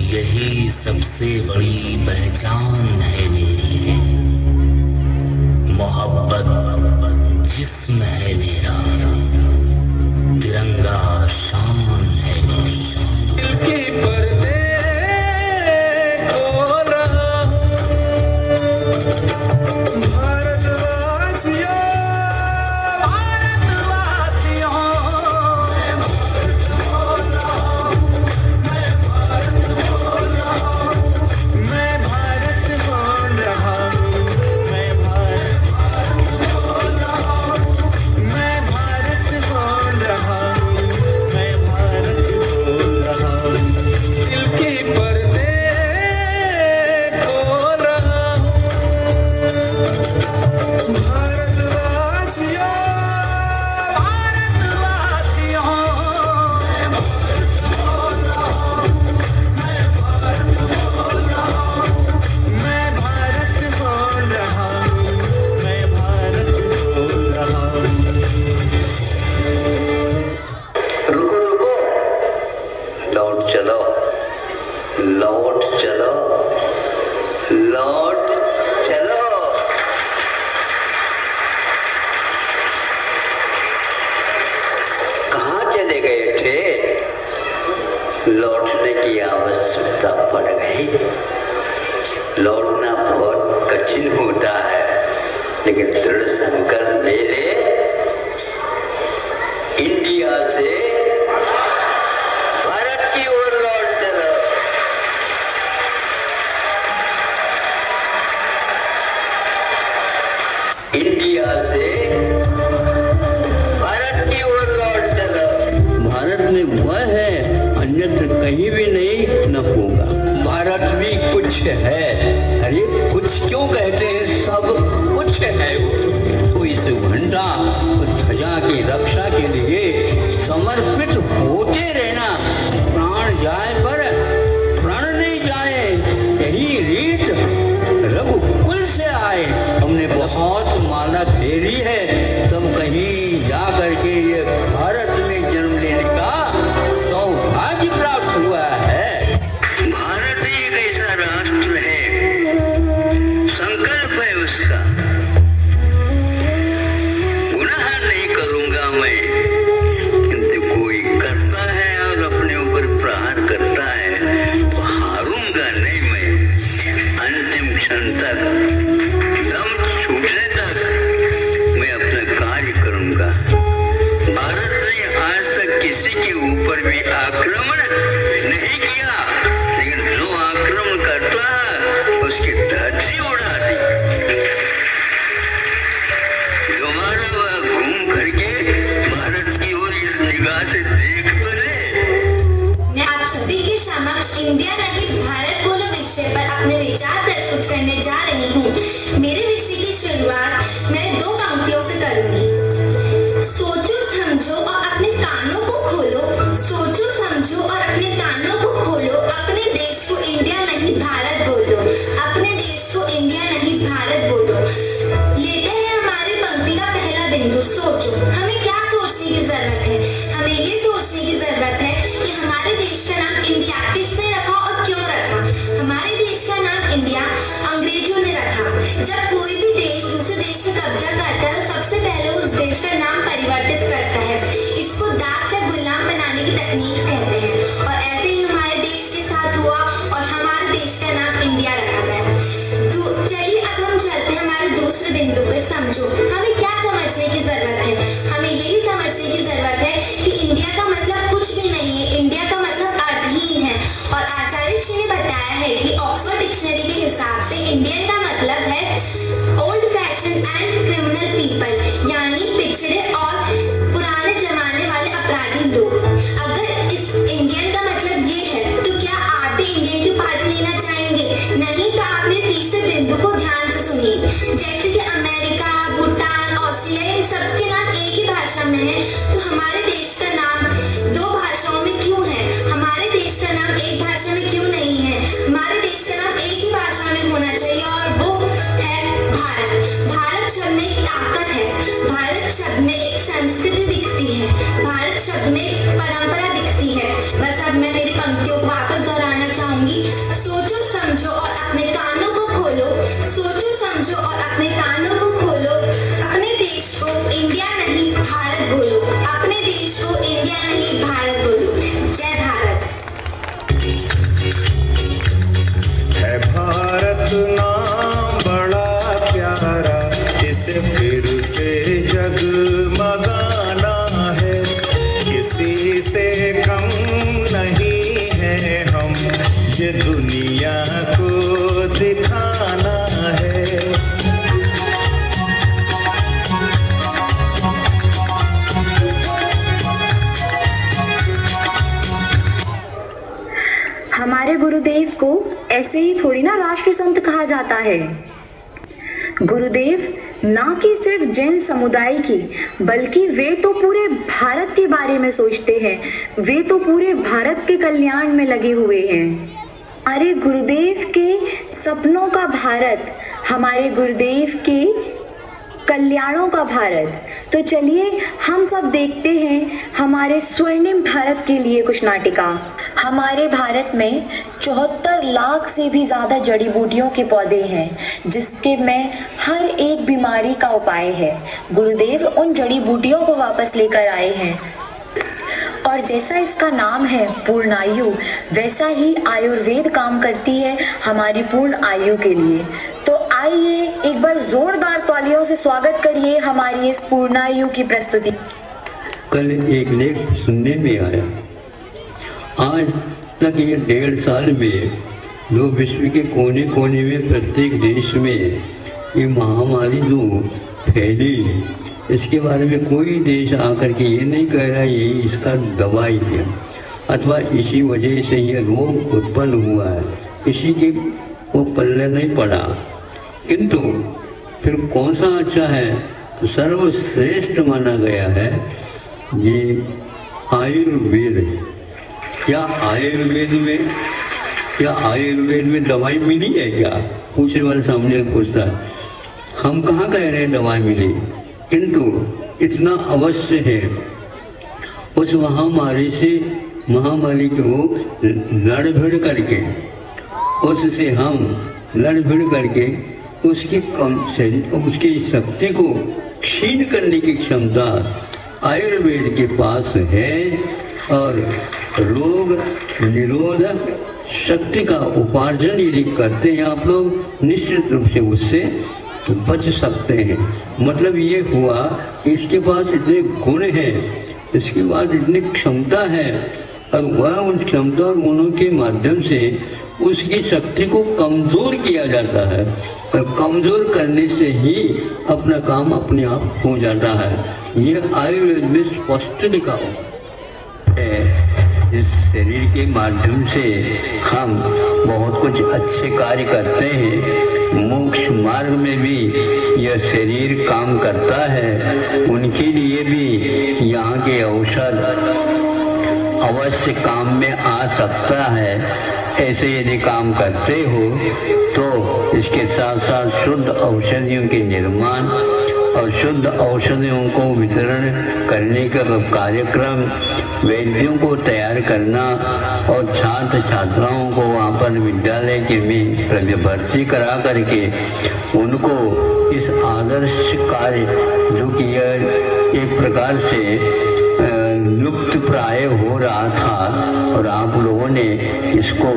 यही सबसे बड़ी पहचान है मेरी। मोहब्बत जिस्म है मेरा, तिरंगा शान है मेरी। दिल के पर्दे खोल रहा भारतवासियों, लौटने की आवश्यकता पड़ गई। लौटना बहुत कठिन होता है, लेकिन दृढ़ संकल्प ले ले। इंडिया से भारत की ओर लौट चलो। इंडिया से भारत की ओर लौट चलो। भारत में हुआ है, अन्यत्र कहीं भी नहीं, न होगा। भारत भी कुछ है। अरे कुछ क्यों कहते हैं, सब कुछ है। तो इस घंटा उस ध्वजा की रक्षा के लिए समर्पित होते रहना। प्राण जाए पर प्राण नहीं जाए, यही रीत रघुकुल से आए। हमने बहुत माला फेरी है, तब कहीं जा करके ये भारत में जन्म लेने का सौभाग्य प्राप्त हुआ है। भारत एक ऐसा राष्ट्र है, संकल्प है उसका। गुनाह नहीं करूंगा मैं, किंतु कोई करता है और अपने ऊपर प्रहार करता है तो हारूंगा नहीं मैं। अंतिम क्षण तक, दम छूटने तक मैं अपना कार्य करूंगा। भारत ने आज तक किसी के ऊपर भी आक्रमण नहीं किया, लेकिन जो आक्रमण करता है उसकी धरती उड़ा दी। दोबारा वह घूम करके भारत की ओर इस निगाह से देख तो ले। मैं आप सभी के समक्ष इंडिया नहीं भारत बोलो विषय पर अपने विचार प्रस्तुत करने जा रही हूँ। मेरे विषय की शुरुआत मैं 2 पंक्तियों से करूंगी। सोचो समझो और अपने कानों को खोलो। सोचो समझो और अपने कानों को खोलो। अपने देश को इंडिया नहीं भारत बोलो। अपने देश को इंडिया नहीं भारत बोलो। लेते हैं हमारी पंक्ति का पहला बिंदु, सोचो। हमें क्या सोचने की जरूरत है? हमें ये सोचने की जरूरत है कि हमारे देश का नाम इंडिया किसने रखा और क्यों ये दुनिया को दिखाना है। हमारे गुरुदेव को ऐसे ही थोड़ी ना राष्ट्र संत कहा जाता है। गुरुदेव ना कि सिर्फ जैन समुदाय की, बल्कि वे तो पूरे भारत के बारे में सोचते हैं। वे तो पूरे भारत के कल्याण में लगे हुए हैं। अरे गुरुदेव के सपनों का भारत, हमारे गुरुदेव के कल्याणों का भारत। तो चलिए हम सब देखते हैं हमारे स्वर्णिम भारत के लिए कुछ नाटिका। हमारे भारत में 74 लाख से भी ज़्यादा जड़ी बूटियों के पौधे हैं, जिसके में हर एक बीमारी का उपाय है। गुरुदेव उन जड़ी बूटियों को वापस लेकर आए हैं, और जैसा इसका नाम है पूर्णायु, वैसा ही आयुर्वेद काम करती है हमारी पूर्ण आयु के लिए। तो आइए एक बार जोरदार तालियों से स्वागत करिए हमारी इस पूर्णायु की प्रस्तुति। कल एक लेख सुनने में आया, आज तक ये 1.5 साल में जो विश्व के कोने कोने में प्रत्येक देश में ये महामारी जो फैली, इसके बारे में कोई देश आकर के ये नहीं कह रहा ये इसका दवाई है अथवा इसी वजह से ये रोग उत्पन्न हुआ है, इसी के वो पल्ले नहीं पड़ा। किंतु फिर कौन सा अच्छा है, तो सर्वश्रेष्ठ माना गया है ये आयुर्वेद। क्या आयुर्वेद में दवाई मिली है क्या? पूछने वाले सामने पूछता है। हम कहाँ कह रहे हैं दवाई मिली, किंतु इतना अवश्य है उस महामारी को लड़ भिड़ करके, उससे हम लड़ भिड़ करके उसकी शक्ति को क्षीण करने की क्षमता आयुर्वेद के पास है, और रोग निरोधक शक्ति का उपार्जन यदि करते हैं आप लोग, निश्चित रूप से उससे बच सकते हैं। मतलब ये हुआ इसके पास इतने गुण हैं, इसके पास इतनी क्षमता है, और वह उन क्षमता और गुणों के माध्यम से उसकी शक्ति को कमज़ोर किया जाता है, और कमज़ोर करने से ही अपना काम अपने आप हो जाता है। ये आयुर्वेद में स्पष्ट लिखा हुआ है। इस शरीर के माध्यम से हम बहुत कुछ अच्छे कार्य करते हैं, मोक्ष मार्ग में भी यह शरीर काम करता है। उनके लिए भी यहाँ के औषध अवश्य काम में आ सकता है। ऐसे यदि काम करते हो तो इसके साथ साथ शुद्ध औषधियों के निर्माण और शुद्ध औषधियों को वितरण करने का कार्यक्रम, वैद्यों को तैयार करना और छात्र छात्राओं को वहाँ पर विद्यालय के में भर्ती करा करके उनको इस आदर्श कार्य जो कि यह एक प्रकार से लुप्त प्राय हो रहा था, और आप लोगों ने इसको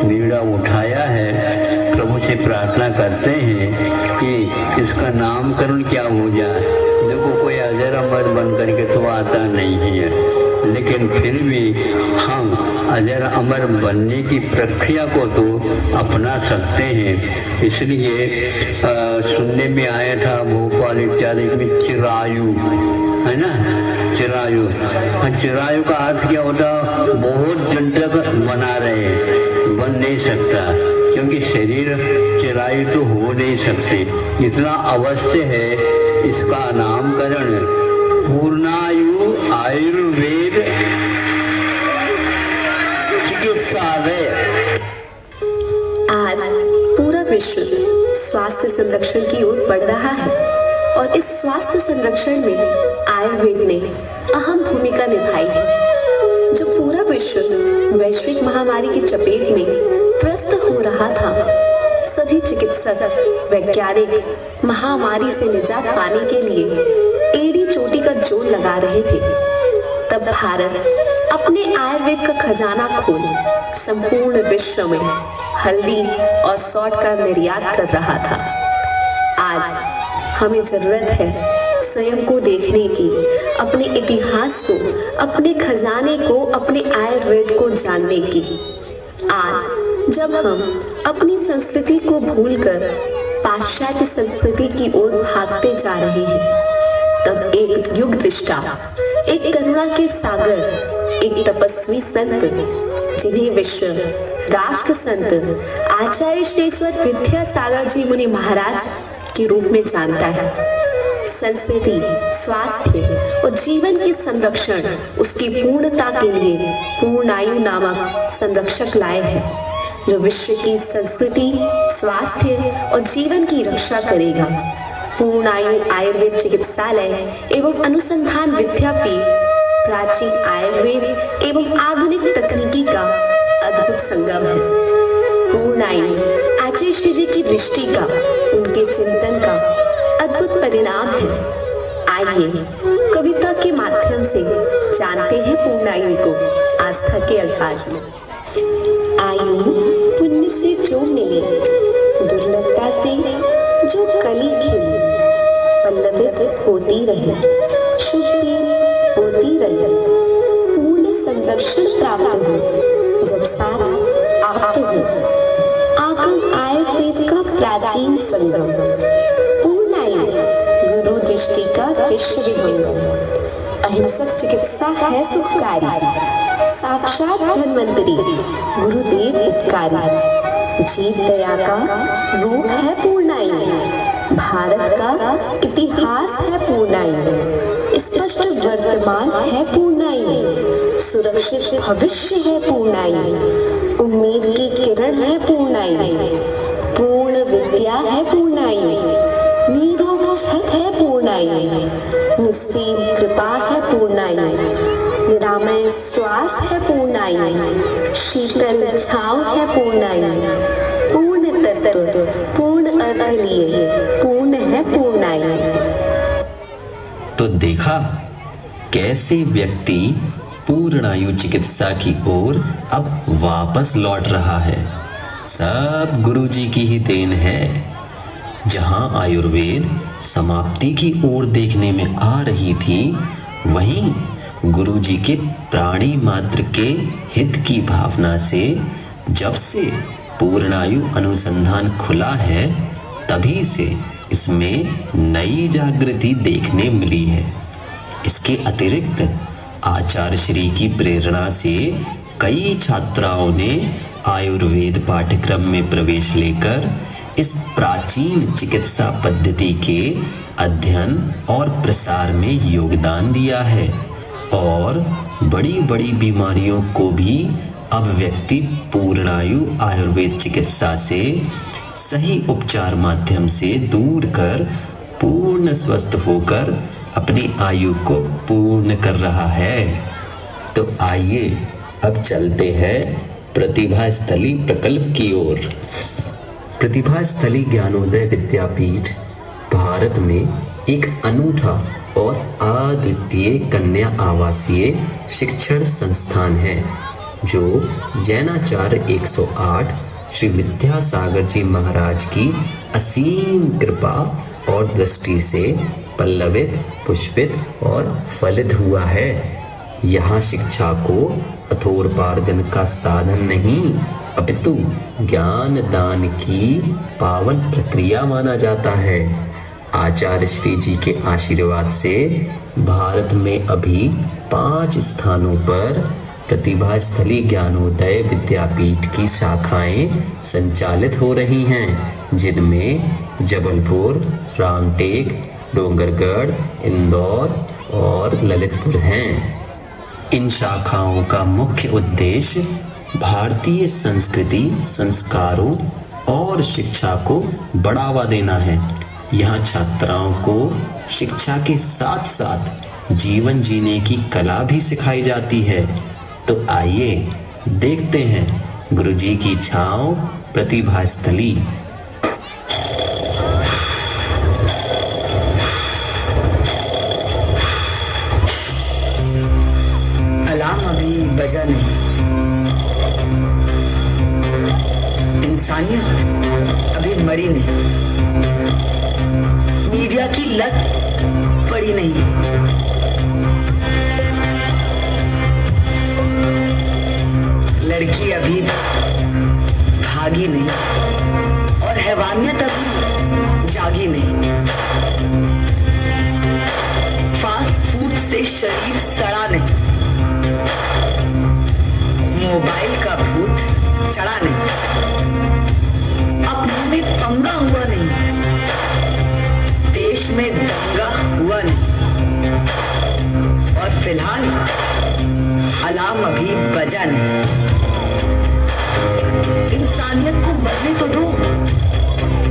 बीड़ा उठाया है। प्रभु से प्रार्थना करते हैं कि इसका नामकरण क्या हो जाए। देखो कोई अजर अमर बन करके तो आता नहीं है, लेकिन फिर भी हम अजर अमर बनने की प्रक्रिया को तो अपना सकते हैं। इसलिए सुनने में आया था भोपाल इत्यादि में चिरायु है ना, चिरायु। चिरायु का अर्थ क्या होता? बहुत दिन तक बना रहे, बन नहीं सकता, क्योंकि शरीर चिरायु तो हो नहीं सकते। इतना अवश्य है इसका नामकरण पूर्णायु आयुर्वेद चिकित्सालय। आज पूरा विश्व स्वास्थ्य संरक्षण की ओर बढ़ रहा है, और इस स्वास्थ्य संरक्षण में आयुर्वेद ने अहम भूमिका निभाई है। जब पूरा विश्व वैश्विक महामारी की चपेट में त्रस्त हो रहा था, सभी चिकित्सक वैज्ञानिक महामारी से निजात पाने के लिए एड़ी चोटी का जोर लगा रहे थे। तब भारत अपने आयुर्वेद का खजाना खोल संपूर्ण विश्व में हल्दी और सौंठ का निर्यात कर रहा था। आज हमें जरूरत है स्वयं को देखने की, अपने इतिहास को, अपने खजाने को, अपने आयुर्वेद को जानने की। आज जब हम अपनी संस्कृति को भूलकर पाश्चात्य संस्कृति की ओर भागते जा रहे हैं, तब एक युग दृष्टा, एक करुणा के सागर, एक तपस्वी संत, जिन्हें विश्व राष्ट्र संत आचार्य श्री विद्यासागर जी मुनि महाराज के रूप में जानता है, संस्कृति, स्वास्थ्य और जीवन के संरक्षण उसकी पूर्णता के लिए पूर्णायु नामक संरक्षक लाए हैं, जो विश्व की संस्कृति, स्वास्थ्य और जीवन की रक्षा करेगा। पूर्णायु आयुर्वेद चिकित्सालय एवं अनुसंधान विद्यापीठ प्राचीन आयुर्वेद एवं आधुनिक तकनीकी का अद्भुत संगम है। पूर्णायु आचार्य श्री जी की दृष्टि का, उनके चिंतन का अद्भुत परिणाम है। आइए कविता के माध्यम से जानते हैं पूर्णायु को आस्था के अल्फाज में। आयु पुण्य से जो मिले, दुर्लभता से जो कली खिली, पल्लवित होती रहे, शुभ बीज बोती रहे, पूर्ण संरक्षण प्राप्त हो, जब साथ आप्त हो, आगम आयुर्वेद का प्राचीन संगम, पूर्णायु गुरु दृष्टि का विश्व विहंगम, अहिंसक चिकित्सा है सुखकारी, साक्षात धन्वंतरी गुरुदेव उपकारी, जीव दया का रूप है पूर्णायु, भारत का इतिहास है पूर्णायु, स्पष्ट वर्तमान है पूर्णायु, सुरक्षित भविष्य है पूर्णायु, उम्मीद की किरण है पूर्णायु, पूर्ण विद्या है पूर्णायु, निरोग छत है पूर्णायु, निस्सीम कृपा है पूर्णायु, निरामय श्वास है पूर्णायु, शीतल छांव है पूर्णायु, पूर्ण तत्व पूर्ण अर्थ लिए पूर्ण है पूर्णायु। तो देखा कैसे व्यक्ति पूर्णायु चिकित्सा की ओर अब वापस लौट रहा है। सब गुरुजी की ही देन है। जहां आयुर्वेद समाप्ति की ओर देखने में आ रही थी, वहीं गुरुजी के प्राणी मात्र के हित की भावना से जब से पूर्णायु अनुसंधान खुला है, तभी से इसमें नई जागृति देखने मिली है। इसके अतिरिक्त आचार्य श्री की प्रेरणा से कई छात्राओं ने आयुर्वेद पाठ्यक्रम में प्रवेश लेकर इस प्राचीन चिकित्सा पद्धति के अध्ययन और प्रसार में योगदान दिया है, और बड़ी बड़ी बीमारियों को भी अब व्यक्ति पूर्णायु आयुर्वेद चिकित्सा से सही उपचार माध्यम से दूर कर पूर्ण स्वस्थ होकर अपनी आयु को पूर्ण कर रहा है। तो आइए अब चलते हैं प्रतिभा स्थली प्रकल्प की ओर। प्रतिभा स्थली ज्ञानोदय विद्यापीठ भारत में एक अनूठा और अद्वितीय कन्या आवासीय शिक्षण संस्थान है, जो जैनाचार्य 108 श्री विद्यासागर जी महाराज की असीम कृपा और दृष्टि से पल्लवित, पुष्पित और फलित हुआ है। यहाँ शिक्षा को अथोरपार्जन का साधन नहीं, अपितु ज्ञान दान की पावन प्रक्रिया माना जाता है। आचार्य श्री जी के आशीर्वाद से भारत में अभी 5 स्थानों पर प्रतिभा स्थली ज्ञानोदय विद्यापीठ की शाखाएं संचालित हो रही हैं, जिनमें जबलपुर, रामटेक, डोंगरगढ़, इंदौर और ललितपुर हैं। इन शाखाओं का मुख्य उद्देश्य भारतीय संस्कृति, संस्कारों और शिक्षा को बढ़ावा देना है। यहाँ छात्राओं को शिक्षा के साथ साथ जीवन जीने की कला भी सिखाई जाती है। तो आइए देखते हैं गुरुजी की छांव प्रतिभा स्थली। अलार्म अभी बजा नहीं। इंसानियत अभी मरी नहीं। मीडिया की लत पड़ी नहीं। लड़की अभी भागी नहीं और हैवानियत अभी जागी नहीं। फास्ट फूड से शरीर सड़ा नहीं, मोबाइल का भूत चढ़ा नहीं, अपनों में पंगा हुआ नहीं, देश में दंगा हुआ नहीं, और फिलहाल अलार्म अभी बजा नहीं। इंसानियत को मरने तो दो,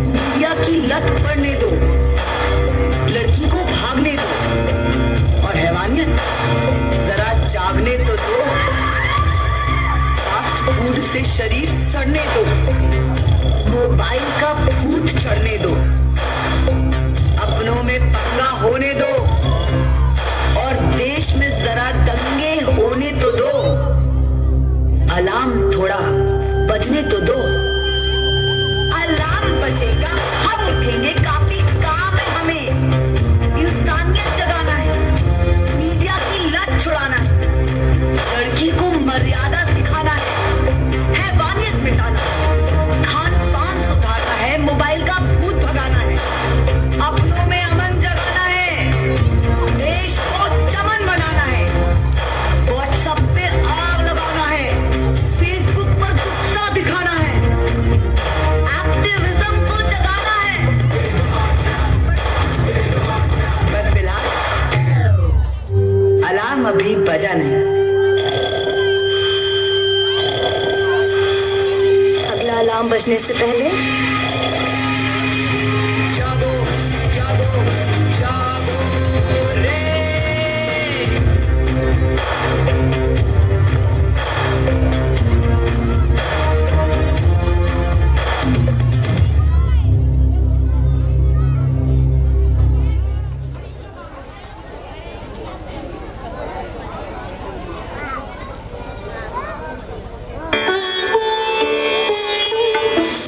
मीडिया की लत पड़ने दो, लड़की को भागने दो, और हैवानियत जरा जागने तो दो। फास्ट फूड से शरीर सड़ने दो, मोबाइल का भूत चढ़ने दो, अपनों में पंगा होने दो, और देश में जरा दंगे होने तो दो। अलार्म थोड़ा बजने तो दो। अलार्म बजेगा, हम उठेंगे, काफी काम है हमें। इंसानियत जगाना है, मीडिया की लत छुड़ाना है, लड़की को मर्यादा सिखाना है, हैवानियत मिटाना है, खान पान सुधारना है, मोबाइल का भूत भगाना है, अपनों में अमन जगाना है, देश को चमन बनाना है, व्हाट्सएप पे आग लगाना है, फेसबुक पर गुस्सा दिखाना है, एक्टिविज्म को जगाना है। पर फिलहाल अलार्म अभी बजा नहीं। अगला अलार्म बजने से पहले जागो जागो जागो रे।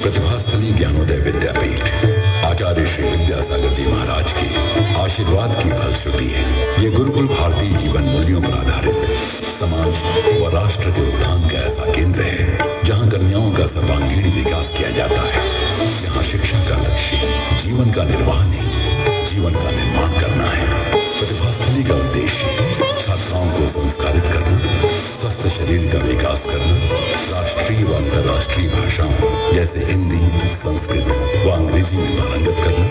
प्रतिभास्थली ज्ञानोदय विद्यापीठ आचार्य श्री विद्यासागर जी महाराज की आशीर्वाद की फलश्रुति है। ये गुरुकुल भारतीय जीवन मूल्यों पर आधारित समाज व राष्ट्र के उत्थान का ऐसा केंद्र है जहाँ कन्याओं का सर्वांगीण विकास किया जाता है। यहाँ शिक्षा का लक्ष्य जीवन का निर्वाह नहीं, जीवन का निर्माण करना है। प्रतिभास्थली का उद्देश्य छात्राओं को संस्कारित करना, स्वस्थ शरीर का विकास करना, राष्ट्रीय व अंतर्राष्ट्रीय भाषाओं जैसे हिंदी, संस्कृत व अंग्रेजी में पारंगत करना,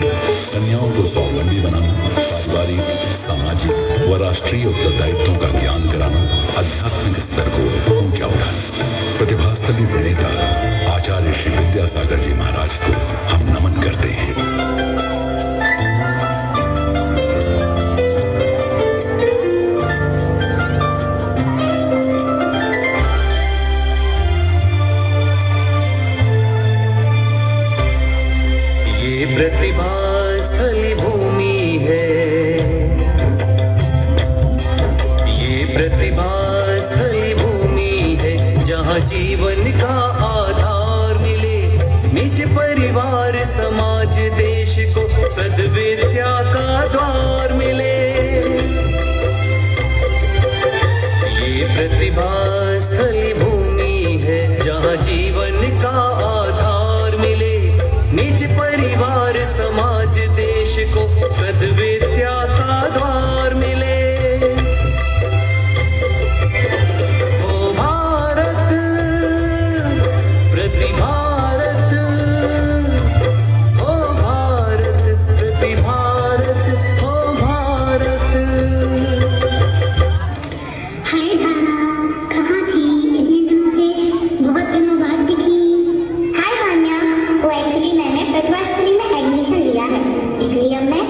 कन्याओं को स्वावलंबी बनाना, पारिवारिक, सामाजिक व राष्ट्रीय उत्तरदायित्वों का ज्ञान कराना, आध्यात्मिक स्तर को ऊंचा उठाना। प्रतिभास्थली प्रणेता आचार्य श्री विद्यासागर जी महाराज को हम नमन करते हैं। प्रतिभास्थली भूमि है, ये प्रतिभास्थली भूमि है, जहाँ जीवन का आधार मिले, निज परिवार समाज देश को सद्विद्या का द्वार मिले। ये प्रतिभास्थली भूमि है, जहाँ जीवन का आधार मिले, निज परिवार समाज देश को सद्विद्या का द्वार मिले। ओ भारत प्रतिभारत, ओ भारत प्रतिभारत, ओ भारत। हाय धारा, कहाँ थी? इतने दिनों से, बहुत दिनों बाद दिखी। हाय वान्या, वो एक्चुअली मैंने प्रतिभास्थली में एडमिशन लिया है, इसलिए अब मैं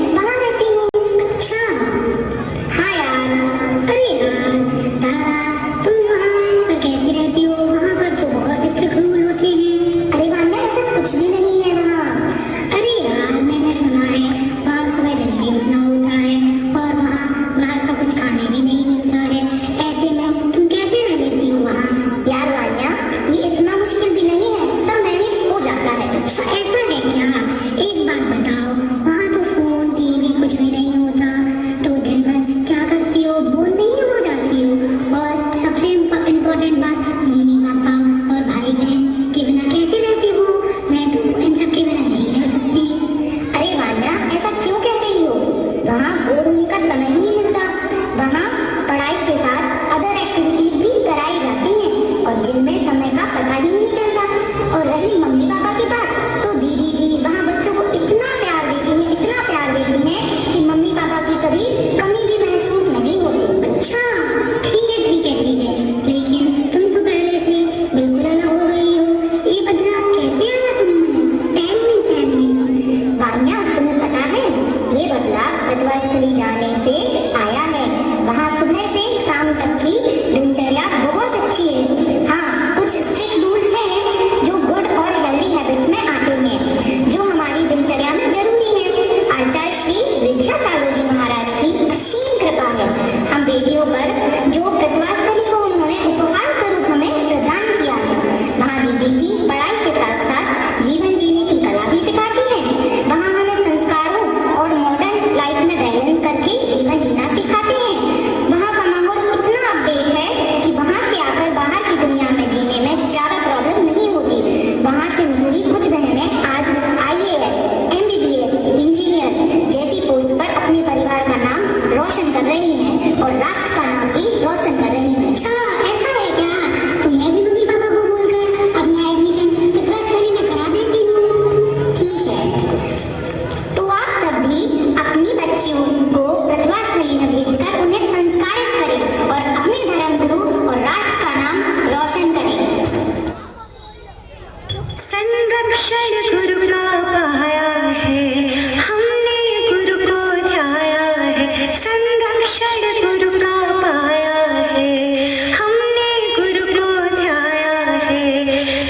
संरक्षण गुरु का पाया है, हमने गुरु को ध्याया है। संरक्षण गुरु का पाया है, हमने गुरु को ध्याया है।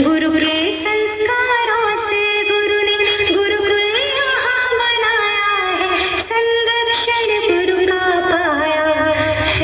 गुरु के संस्कारों से गुरु ने गुरुकुल यहाँ बनाया है। संरक्षण गुरु का पाया है।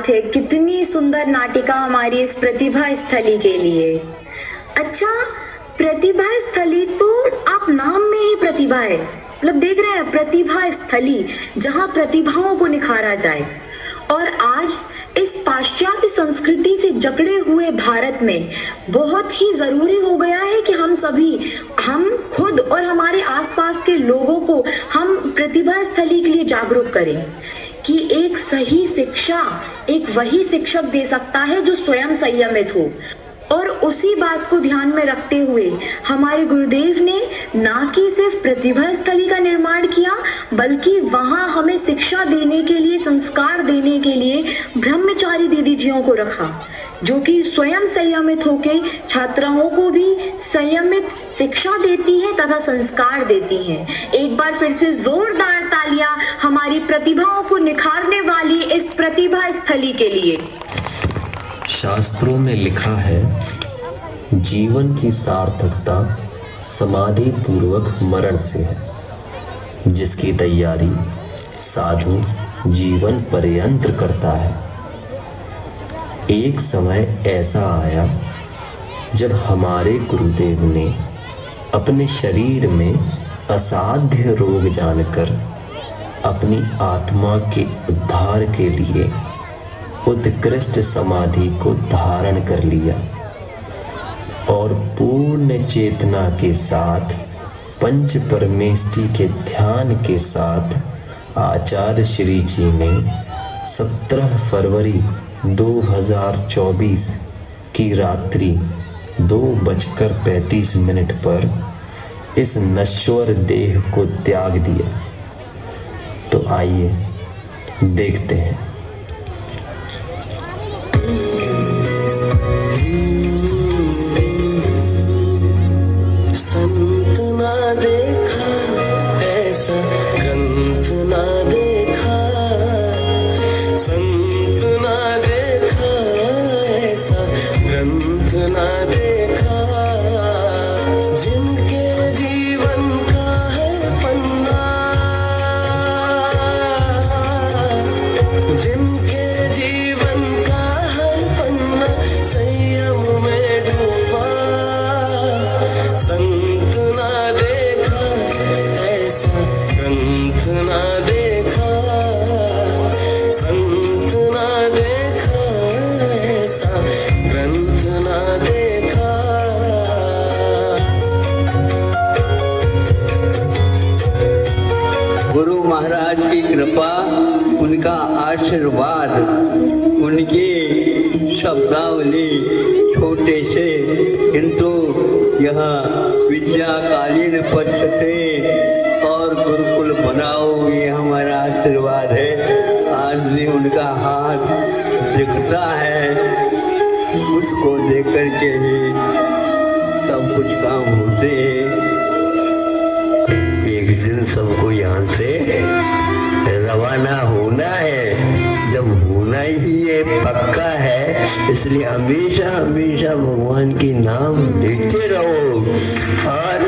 जय कितनी सुंदर नाटिका हमारी इस प्रतिभा स्थली के लिए। अच्छा, प्रतिभा स्थली तो आप नाम में ही प्रतिभा है, मतलब देख रहे हैं प्रतिभा स्थली, जहां प्रतिभाओं को निखारा जाए। और आज इस पाश्चात्य संस्कृति से जकड़े हुए भारत में बहुत ही जरूरी हो गया है कि हम खुद और हमारे आसपास के लोगों को हम प्रतिभा स्थली के लिए जागरूक करें कि एक सही शिक्षा एक वही शिक्षक दे सकता है जो स्वयं संयमित हो। और उसी बात को ध्यान में रखते हुए हमारे गुरुदेव ने ना कि सिर्फ प्रतिभा स्थली का निर्माण किया, बल्कि वहां हमें शिक्षा देने के लिए, संस्कार देने के लिए ब्रह्मचारी दीदीजियों को रखा, जो कि स्वयं संयमित होके छात्राओं को भी संयमित शिक्षा देती है तथा संस्कार देती हैं। एक बार फिर से जोरदार तालियां हमारी प्रतिभाओं को निखारने वाली इस प्रतिभा स्थली के लिए। शास्त्रों में लिखा है, जीवन की सार्थकता समाधि पूर्वक मरण से है, जिसकी तैयारी साधु जीवन पर्यंत करता है। एक समय ऐसा आया जब हमारे गुरुदेव ने अपने शरीर में असाध्य रोग जानकर अपनी आत्मा के उद्धार के लिए उत्कृष्ट समाधि को धारण कर लिया और पूर्ण चेतना के साथ पंच परमेष्टि के ध्यान के साथ आचार्य श्री जी ने 17 फरवरी 2024 की रात्रि 2:35 पर इस नश्वर देह को त्याग दिया। तो आइए देखते हैं। संत ना देखा ऐसा ग्रंथ ना देखा, संत ना देखा ऐसा ग्रंथ ना देखा, जिनके जीवन का है पन्ना, जिनके जीवन का है पन्ना संयम में डूबा। संत ना देखा ऐसा ग्रंथ ना देखा, संत ना देखा ऐसा ग्रंथ ना देखा। गुरु महाराज की कृपा, उनका आशीर्वाद, उनकी शब्दावली छोटे से किंतु यह विद्याकालीन पक्ष से को देख कर के ही सब कुछ काम होते हैं। एक दिन सबको यहाँ से रवाना होना है, जब होना ही ये पक्का है, इसलिए हमेशा हमेशा भगवान की नाम लेते रहो और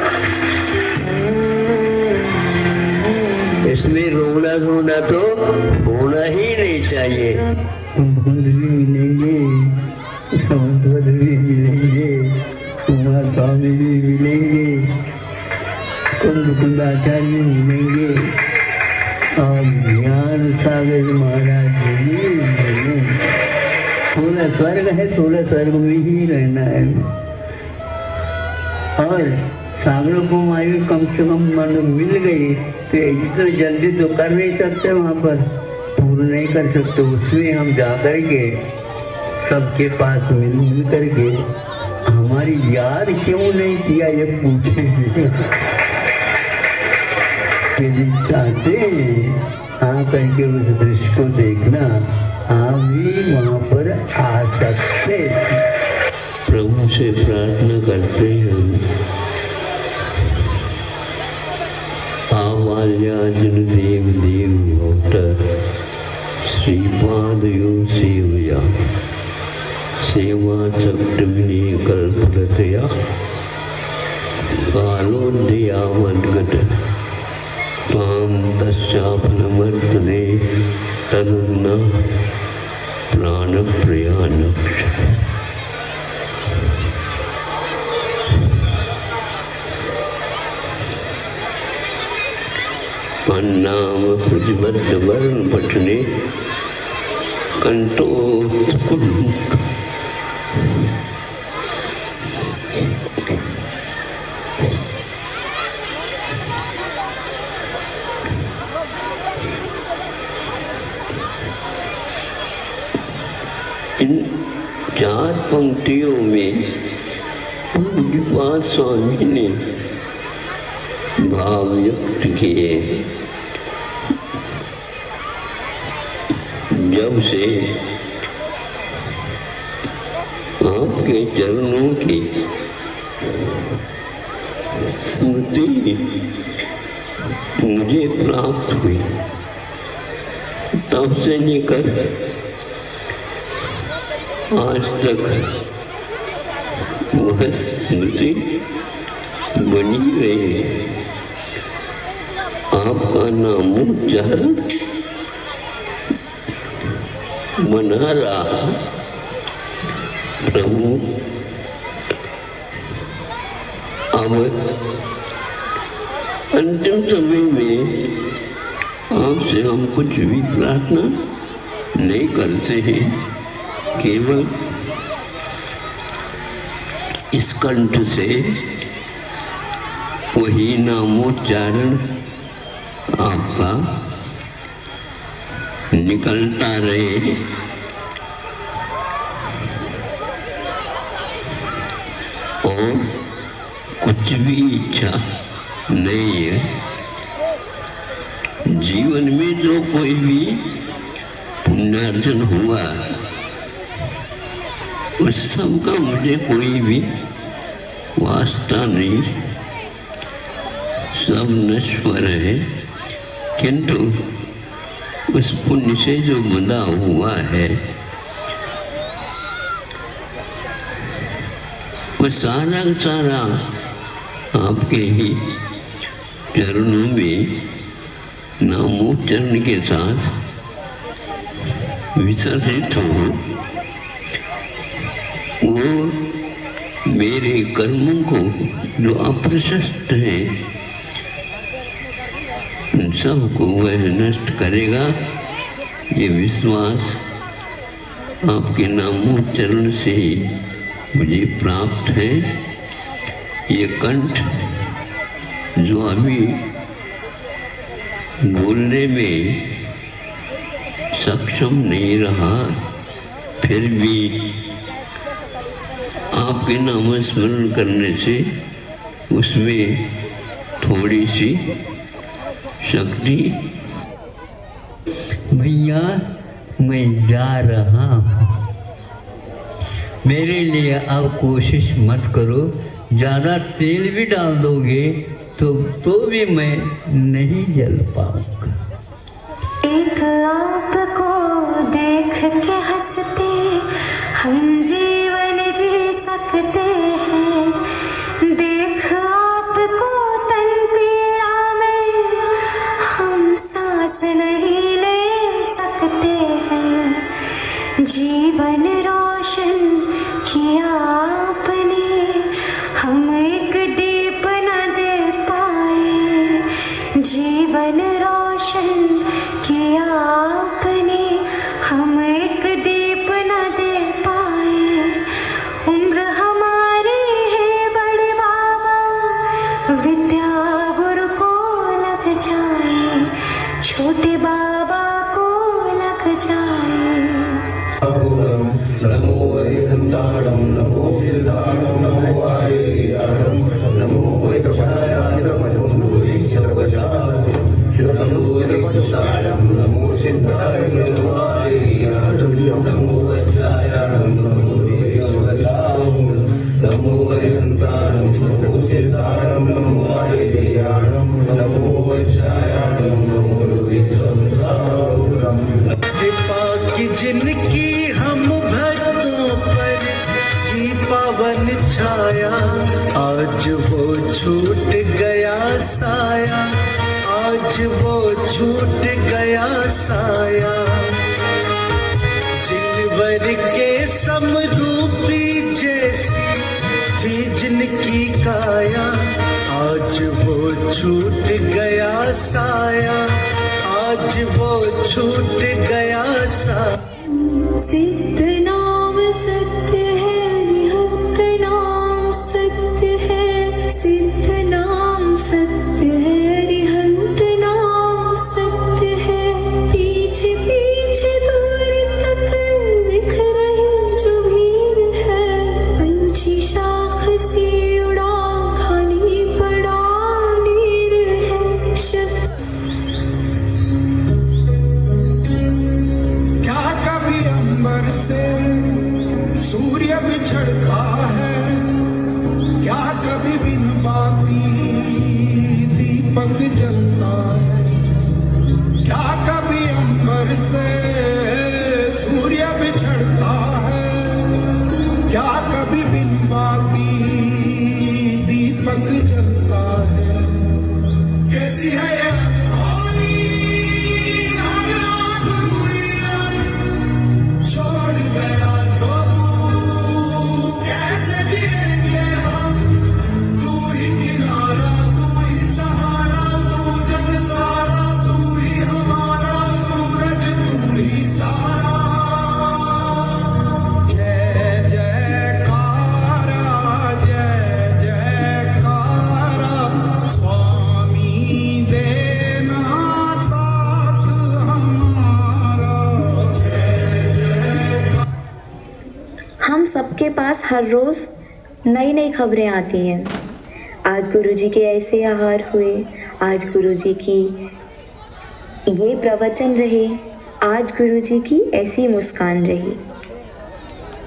इसमें रोना धोना तो होना ही नहीं चाहिए। मिलेंगे, भी मिलेंगे, कुमार स्वामी भी मिलेंगे, कुंदाचार्य मिलेंगे और ज्ञान सागर महाराज जी मिलेंगे। थोड़ा स्वर्ग है, थोड़ा स्वर्ग में ही रहना है और सागरों को आयु कम से कम मिल गई तो इतना जल्दी तो कर नहीं सकते, वहाँ पर पूर्ण नहीं कर सकते। उसमें हम जा कर के सबके पास मिल करके हमारी याद क्यों नहीं किया ये पूछेंगे। यदि चाहते आ करके उस दृश्य को देखना, आप भी वहाँ पर आ सकते। प्रभु से प्रार्थना करते हैं, आवाल्याजन देव देव भक्त श्रीपादयो सेवया सेवा सप्तमिनी कल्पलतया कालोदया मद्गत त्वां तस्याफलमर्तने तदुर्न प्राणप्रयाणक्ष। नाम प्रतिबद्ध वर्ण पठने कंठोत्कुल इन 4 पंक्तियों में पूज्यपाद स्वामी ने भाव व्यक्त किए। जब से आपके चरणों की स्मृति मुझे प्राप्त हुई, तब से लेकर आज तक वह स्मृति बनी रही। आपका नामोच्चारण बना रहा। प्रभु अब अंतिम समय में आपसे हम कुछ भी प्रार्थना नहीं करते हैं, केवल इस कंठ से वही नामोच्चारण आपका निकलता रहे। और कुछ भी इच्छा नहीं है जीवन में। जो कोई भी पुण्यार्जन हुआ उस सब का मुझे कोई भी वास्ता नहीं, सब नश्वर है, किंतु उस पुण्य से जो बंधा हुआ है वह सारा सारा आपके ही चरणों में नामोच्चारण के साथ विसर्जित हो। वो मेरे कर्मों को जो अप्रशस्त है सबको वह नष्ट करेगा, ये विश्वास आपके नामोच्चारण से ही मुझे प्राप्त है। ये कंठ जो अभी बोलने में सक्षम नहीं रहा, फिर भी आपके नाम स्मरण करने से उसमें थोड़ी सी शक्ति। भैया मैं जा रहा हूँ, मेरे लिए अब कोशिश मत करो, ज़्यादा तेल भी डाल दोगे तो भी मैं नहीं जल पाऊंगा। एक आपको देख के हंसते हम जीवन जी सकते हैं, देख आपको तन पीड़ा में हम सांस नहीं ले सकते हैं। जीवन रोशन किया आपने, हम एक दीप न दे पाए। जीवन रोशन किया आपने, हम एक दीप न दे पाए। उम्र हमारी है बड़े बाबा, विद्या गुरु को लग जाए, छोटे बाबा को लग जाए। नमो हरिहंताणं नमो सिद्धाणं नमो आर्याणं नमो वैकपायाय नमो सर्वजातं नमो हरिहंताणं नमो सिद्धाणं नमो आर्याणं नमो वैकपायाय नमो सर्वजातं नमो हरिहंताणं नमो सिद्धाणं नमो आर्याणं नमो वैकपायाय नमो सर्वजातं। कृपा की जिनकी हम भक्तों पर की पावन छाया, आज वो छूट गया साया, आज वो छूट गया साया। जिनवर के समरूपी जैसी थी जिनकी काया, आज वो छूट गया साया, आज वो छूट गया सा। सिद्ध नाम सत्य है, निहंत नाम सत्य है। सिद्ध नाम सत्य है, निहंत नाम सत्य है। पीछे पीछे दूर तक दिख रही जो भीड़ है, पंछी शाख से उड़ा खाली पड़ा नीर है। शब्द अंबर से सूर्य बिछड़ता है, क्या कभी बिन बाती दीपक जलता है। क्या कभी अंबर से सूर्य बिछड़ता है, क्या कभी बिन बाती दीपक जलता है। कैसी है ये छोड़ गया जो तू, कैसे जिएंगे हम। तू ही किनारा, तू ही सहारा, तू जग सारा, तू ही हमारा सूरज, तू ही तारा। जय जयकारा, जय जयकारा, स्वामी देना साथ हमारा। हम सबके पास हर रोज़ नई नई खबरें आती हैं। आज गुरुजी के ऐसे आहार हुए, आज गुरुजी की ये प्रवचन रहे, आज गुरुजी की ऐसी मुस्कान रही।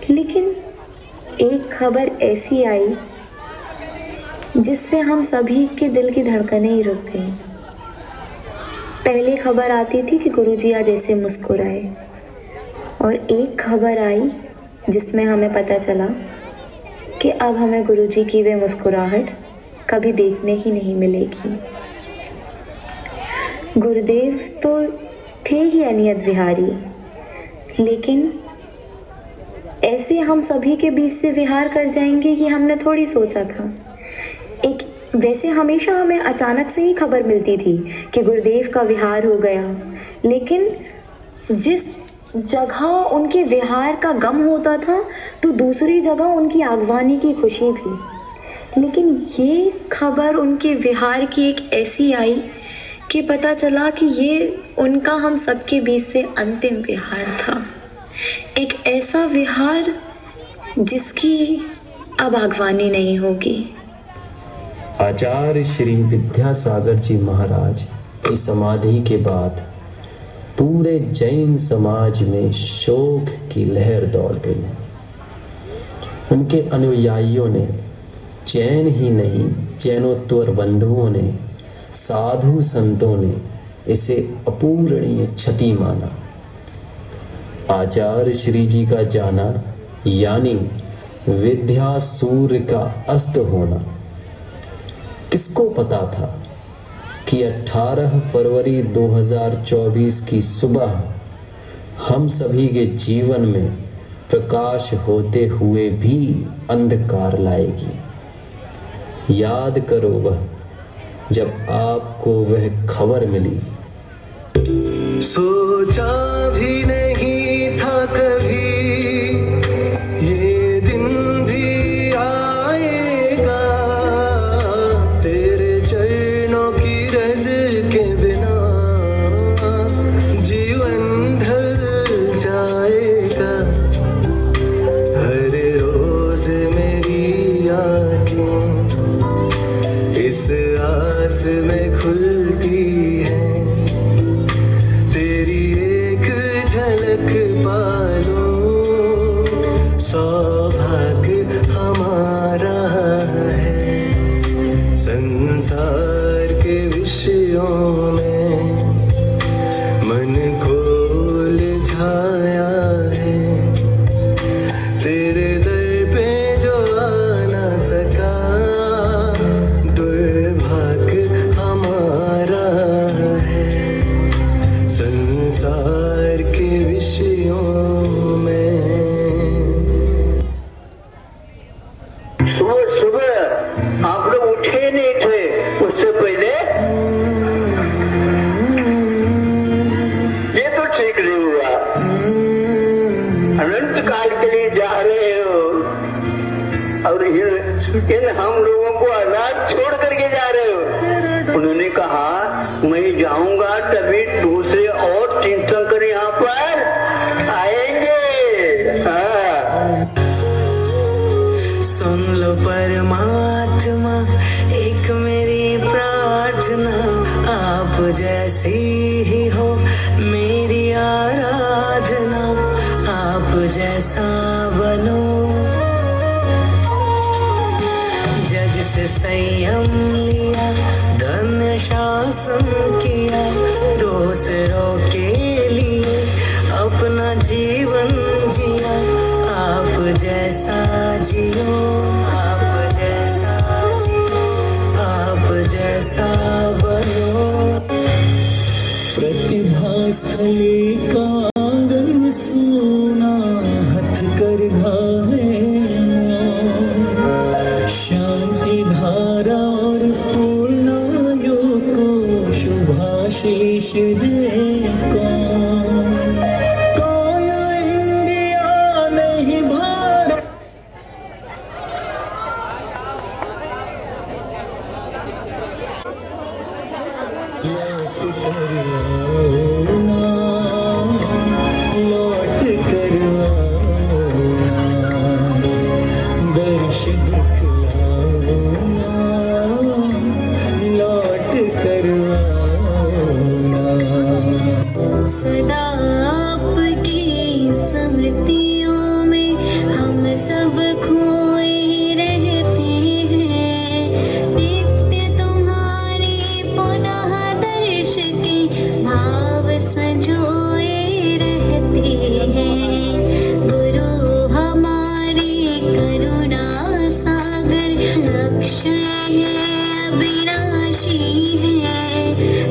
लेकिन एक खबर ऐसी आई जिससे हम सभी के दिल की धड़कनें ही रुक गई। पहले खबर आती थी कि गुरुजी आज ऐसे मुस्कुराए, और एक खबर आई जिसमें हमें पता चला कि अब हमें गुरुजी की वे मुस्कुराहट कभी देखने ही नहीं मिलेगी। गुरुदेव तो थे ही अनियत विहारी, लेकिन ऐसे हम सभी के बीच से विहार कर जाएंगे कि हमने थोड़ी सोचा था। वैसे हमेशा हमें अचानक से ही खबर मिलती थी कि गुरुदेव का विहार हो गया, लेकिन जिस जगह उनके विहार का गम होता था तो दूसरी जगह उनकी आगवानी की खुशी भी। लेकिन ये खबर उनके विहार की एक ऐसी आई कि पता चला कि ये उनका हम सबके बीच से अंतिम विहार था। एक ऐसा विहार जिसकी अब आगवानी नहीं होगी। आचार्य श्री विद्यासागर जी महाराज की समाधि के बाद पूरे जैन समाज में शोक की लहर दौड़ गई। उनके अनुयायियों ने, जैन ही नहीं जैनोत्तर बंधुओं ने, साधु संतों ने इसे अपूरणीय क्षति माना। आचार्य श्री जी का जाना यानी विद्या सूर्य का अस्त होना। किसको पता था कि 18 फरवरी 2024 की सुबह हम सभी के जीवन में प्रकाश होते हुए भी अंधकार लाएगी। याद करो वह जब आपको वह खबर मिली। सोचा भी नहीं था कभी ये दिन भी आएगा, तेरे चरणों की रज के बिना जीवन ढल जाएगा। हर रोज मेरी आँखें इस आस में खुलती है, तेरी एक झलक पालो सौभाग्य हमारा है। संसार के विषयों में मन को उलझाया है, तेरे दर पे जो आ ना सका दुर्भाग्य हमारा है। संसार के विषयों में सुबह सुबह आप लोग उठे नहीं थे, उससे पहले ये तो ठीक नहीं हुआ। अनंत काल के लिए जा रहे हो और इन हम लोगों को अनाथ छोड़ करके जा रहे हो। उन्होंने कहा मैं जाऊंगा तभी दूसरे और तीर्थंकर यहाँ पर आएंगे। हाँ। सुन लो परमात्मा एक मेरी प्रार्थना, आप जैसी ही हो मेरी आराधना, आप जैसा बनो। जग से संयम लिया, धन शासन किया, दूसरों के लिए अपना जीवन जिया। आप जैसा जियो, आप जैसा जियो, आप जैसा बनो। प्रतिभा स्थली का आंगन सोना, हथकर घाहे शांति धारा और पूर्णायु को शुभाशीष दे कौन इंडिया नहीं भारत। लौट कर आओ ना, लौट कर आओ ना, दर्श दिखलाओ ना, लौट कर आओ ना। सदा आपकी स्मृतियों में हम सब खोए रहते हैं। नित्य तुम्हारे पुनः दर्श के भाव संजोए रहते हैं। गुरु हमारे करुणा सागर, लक्ष्य है अविनाशी है,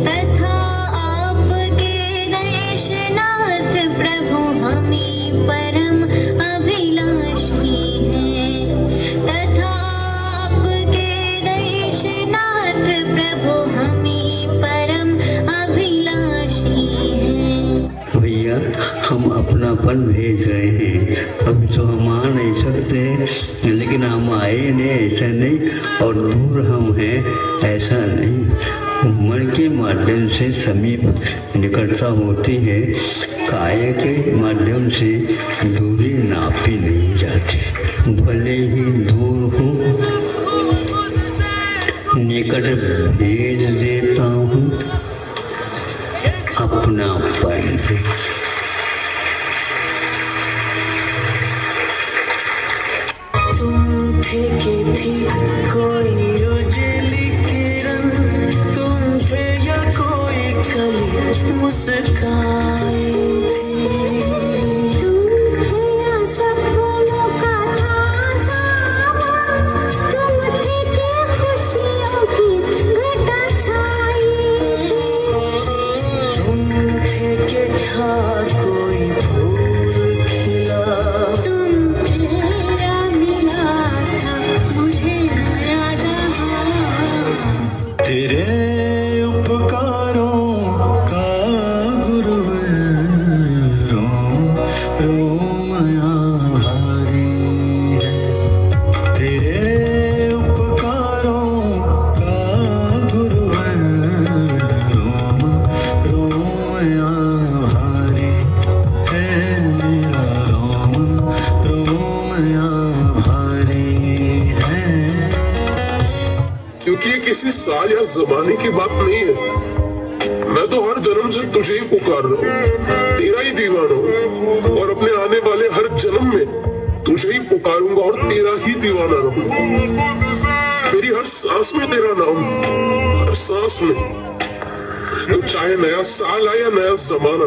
तथा आपके दर्शनार्थ प्रभु हमें परम अभिलाषी है, तथा आपके दर्शनार्थ प्रभु हमें परम अभिलाषी है। भैया हम अपनापन भेज रहे हैं, अभी तो हम आ नहीं सकते, लेकिन हम आए नहीं ऐसा नहीं, और दूर हम हैं ऐसा नहीं। मन के माध्यम से समीप निकटता होती है, काया के माध्यम से दूरी नापी नहीं जाती। भले ही दूर हूँ निकट भेज देता हूँ अपनापन से। मुस्काई थी। सपनों का था सावन, तुम थे के खुशियों की घटा छाई थी। तुम थे के था कोई फूल खिला, तुम तेरा मिला था मुझे नया जहां। तेरे उपकारों का गुरुवर रोम रोम आभारी है। तेरे उपकारों का गुरुवर रोम रोम आभारी है। मेरा रोम रोम आभारी है। क्योंकि ये किसी साल या जमाने की बात नहीं है। मैं तो हर जन्म से तुझे ही पुकार रहा हूँ, तेरा ही दीवाना हूँ, और अपने आने वाले हर जन्म में तुझे ही पुकारूंगा और तेरा ही दीवाना रहूंगा। मेरी हर सांस में तेरा नाम, हर सांस में। तो चाहे नया साल आए या नया जमाना,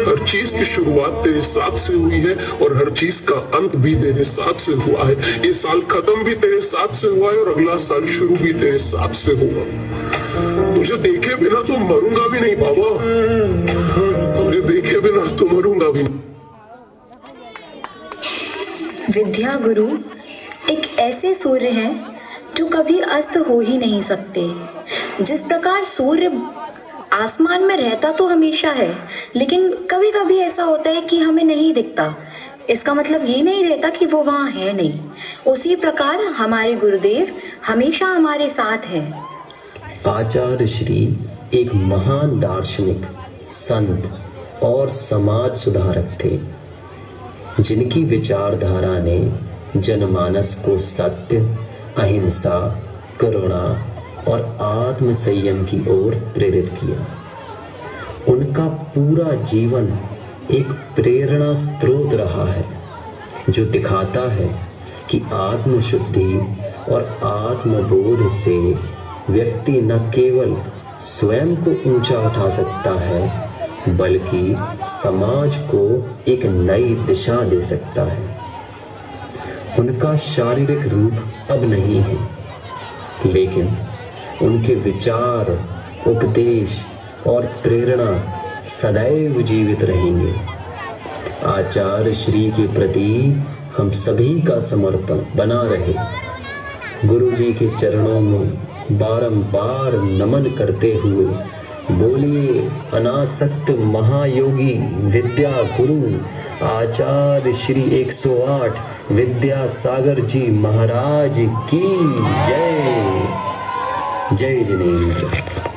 हर चीज की शुरुआत तेरे साथ से हुई है और हर चीज का अंत भी तेरे साथ से हुआ है। ये साल खत्म भी तेरे साथ से हुआ है और अगला साल शुरू भी तेरे साथ से होगा। तुझे देखे बिना तो मरूंगा भी नहीं बाबा, तुझे देखे बिना तो मरूंगा भी नहीं। विद्या गुरु एक ऐसे सूर्य हैं जो कभी अस्त हो ही नहीं सकते। जिस प्रकार सूर्य आसमान में रहता तो हमेशा है, लेकिन कभी कभी ऐसा होता है कि हमें नहीं दिखता। इसका मतलब ये नहीं रहता कि वो वहाँ है नहीं। उसी प्रकार हमारे गुरुदेव हमेशा हमारे साथ हैं। आचार्य श्री एक महान दार्शनिक, संत और समाज सुधारक थे, जिनकी विचारधारा ने जनमानस को सत्य, अहिंसा, करुणा और आत्म संयम की ओर प्रेरित किया। उनका पूरा जीवन एक प्रेरणा स्रोत रहा है, जो दिखाता है कि आत्मशुद्धि और आत्मबोध से व्यक्ति न केवल स्वयं को ऊंचा उठा सकता है, बल्कि समाज को एक नई दिशा दे सकता है। उनका शारीरिक रूप अब नहीं है, लेकिन उनके विचार, उपदेश और प्रेरणा सदैव जीवित रहेंगे। आचार्य श्री के प्रति हम सभी का समर्पण बना रहे। गुरु जी के चरणों में बारंबार नमन करते हुए बोलिए अनासक्त महायोगी विद्या गुरु आचार्य श्री 108 विद्यासागर जी महाराज की जय। जय जिनेंद्र।